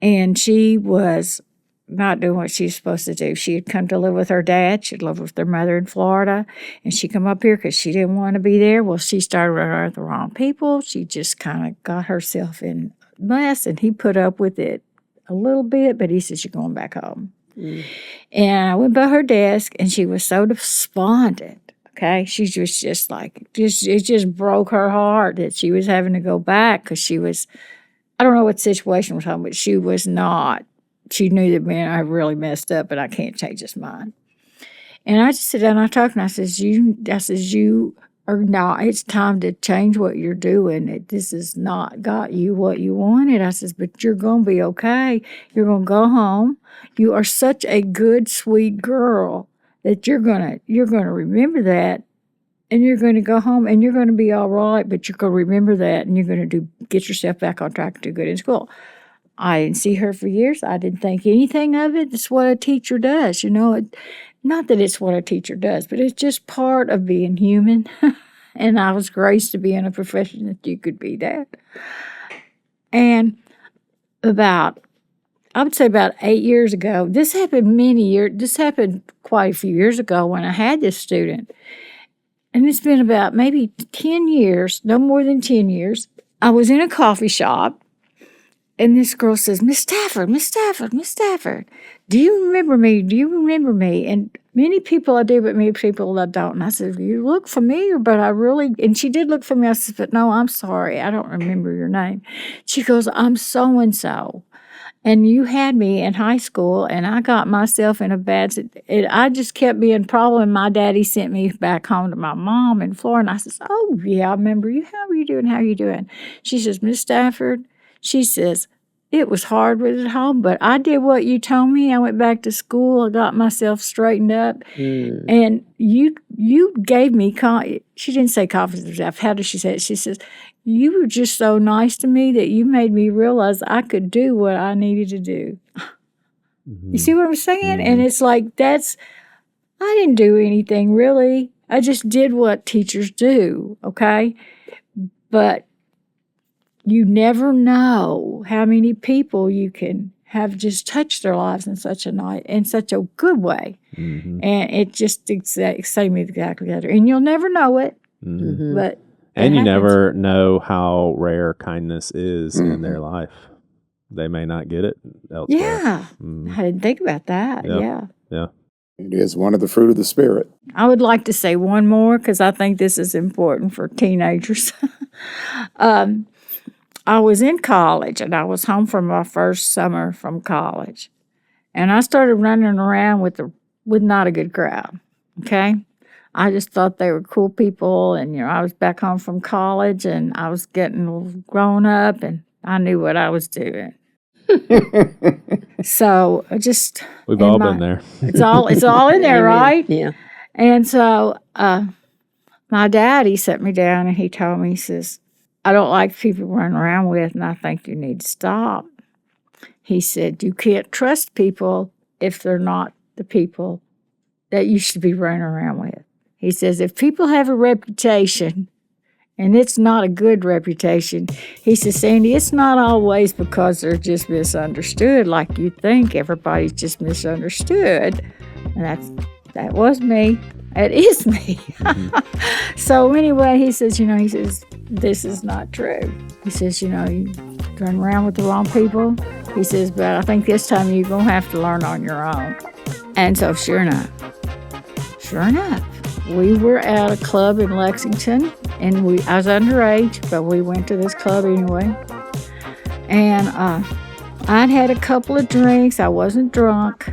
and she was not doing what she's supposed to do. She had come to live with her dad. She'd lived with her mother in Florida, and she come up here because she didn't want to be there. Well, she started running with the wrong people. She just kind of got herself in a mess, and he put up with it a little bit, but he says, you're going back home. And I went by her desk, and she was so despondent. Okay, she was just like, it just broke her heart that she was having to go back because she was, I don't know what the situation was home, but she was not. She knew that, man, I really messed up, but I can't change his mind. And I just sit down and I talk, and I says, you are not, it's time to change what you're doing. This has not got you what you wanted. I says, but you're going to be okay. You're going to go home. You are such a good, sweet girl that you're going to remember that, and you're going to go home, and you're going to be all right, but you're going to remember that, and you're going to get yourself back on track and do good in school. I didn't see her for years. I didn't think anything of it. It's what a teacher does, Not that it's what a teacher does, but it's just part of being human. And I was graced to be in a profession that you could be that. And I would say about 8 years ago, this happened quite a few years ago when I had this student. And it's been about maybe 10 years, no more than 10 years. I was in a coffee shop. And this girl says, Miss Stafford, do you remember me? Do you remember me? And many people I do, but many people I don't. And I said, you look familiar, but and she did look familiar. I said, but no, I'm sorry. I don't remember your name. She goes, I'm so-and-so. And you had me in high school, and I got myself in a bad, I just kept being a problem. My daddy sent me back home to my mom in Florida. And I says, oh, yeah, I remember you. How are you doing? She says, Miss Stafford, she says, it was hard with at home, but I did what you told me. I went back to school. I got myself straightened up. And you gave me, she didn't say confidence. How did she say it? She says, you were just so nice to me that you made me realize I could do what I needed to do. Mm-hmm. You see what I'm saying? Mm-hmm. And it's like, I didn't do anything really. I just did what teachers do, okay? But you never know how many people you can have just touched their lives in such a good way. Mm-hmm. And it just same exactly that. And you'll never know it. Mm-hmm. But you never know how rare kindness is in their life. They may not get it elsewhere. Yeah. Mm-hmm. I didn't think about that. Yeah. It is one of the fruit of the Spirit. I would like to say one more because I think this is important for teenagers. I was in college, and I was home for my first summer from college. And I started running around with not a good crowd, okay? I just thought they were cool people, and, I was back home from college, and I was getting grown up, and I knew what I was doing. So we've all been there. It's all in there, right? Yeah. And so my dad, he sat me down, and he told me, he says, I don't like people running around with, and I think you need to stop. He said, you can't trust people if they're not the people that you should be running around with. He says, if people have a reputation, and it's not a good reputation, he says, Sandy, it's not always because they're just misunderstood like you think. Everybody's just misunderstood. And that was me. It is me. Mm-hmm. So anyway, he says, this is not true. He says, you run around with the wrong people. He says, but I think this time you're going to have to learn on your own. And so sure enough, we were at a club in Lexington, and I was underage, but we went to this club anyway. And I'd had a couple of drinks. I wasn't drunk,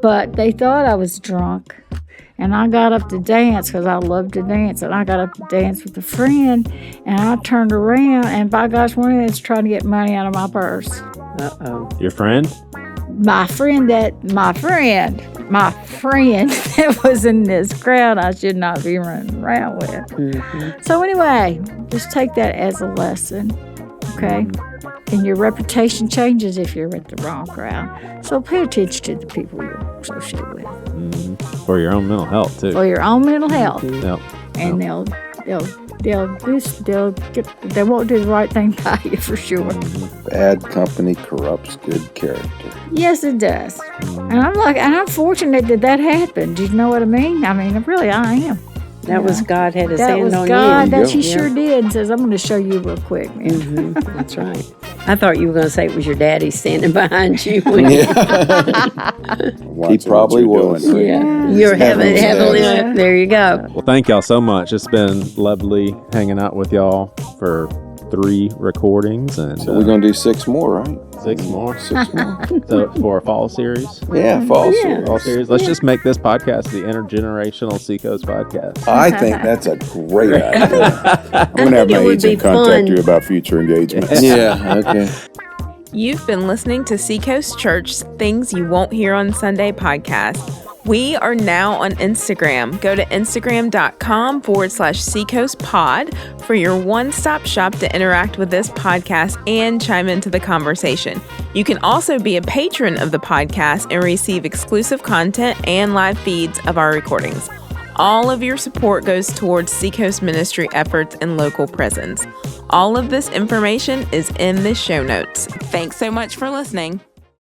but they thought I was drunk. And I got up to dance because I love to dance. And I got up to dance with a friend, and I turned around, and by gosh, one of them was trying to get money out of my purse. Uh-oh. Your friend? My friend that was in this crowd I should not be running around with. Mm-hmm. So anyway, just take that as a lesson. Okay? And your reputation changes if you're with the wrong crowd. So pay attention to the people you associate with. For your own mental health, too. For your own mental health. Yep. And they won't do the right thing by you for sure. Bad company corrupts good character. Yes, it does. And I'm fortunate that happened. Do you know what I mean? I mean, really, I am. That was God had his That hand was on God. you. That He sure did. And says, I'm going to show you real quick, man. Mm-hmm. That's right. I thought you were going to say it was your daddy standing behind you. He probably was. Yeah. You're heavily up. There you go. Well, thank y'all so much. It's been lovely hanging out with y'all for 3 recordings. And So we're going to do 6 more, right? 6 more. 6 more. So for a fall series. Yeah, fall series. Fall series. Let's just make this podcast the intergenerational Seacoast podcast. I think that's a great idea. I'm going to have my it would agent be contact fun. you about future engagements. Yeah, okay. You've been listening to Seacoast Church's Things You Won't Hear on Sunday podcast. We are now on Instagram. Go to instagram.com/SeacoastPod for your one-stop shop to interact with this podcast and chime into the conversation. You can also be a patron of the podcast and receive exclusive content and live feeds of our recordings. All of your support goes towards Seacoast ministry efforts and local presence. All of this information is in the show notes. Thanks so much for listening.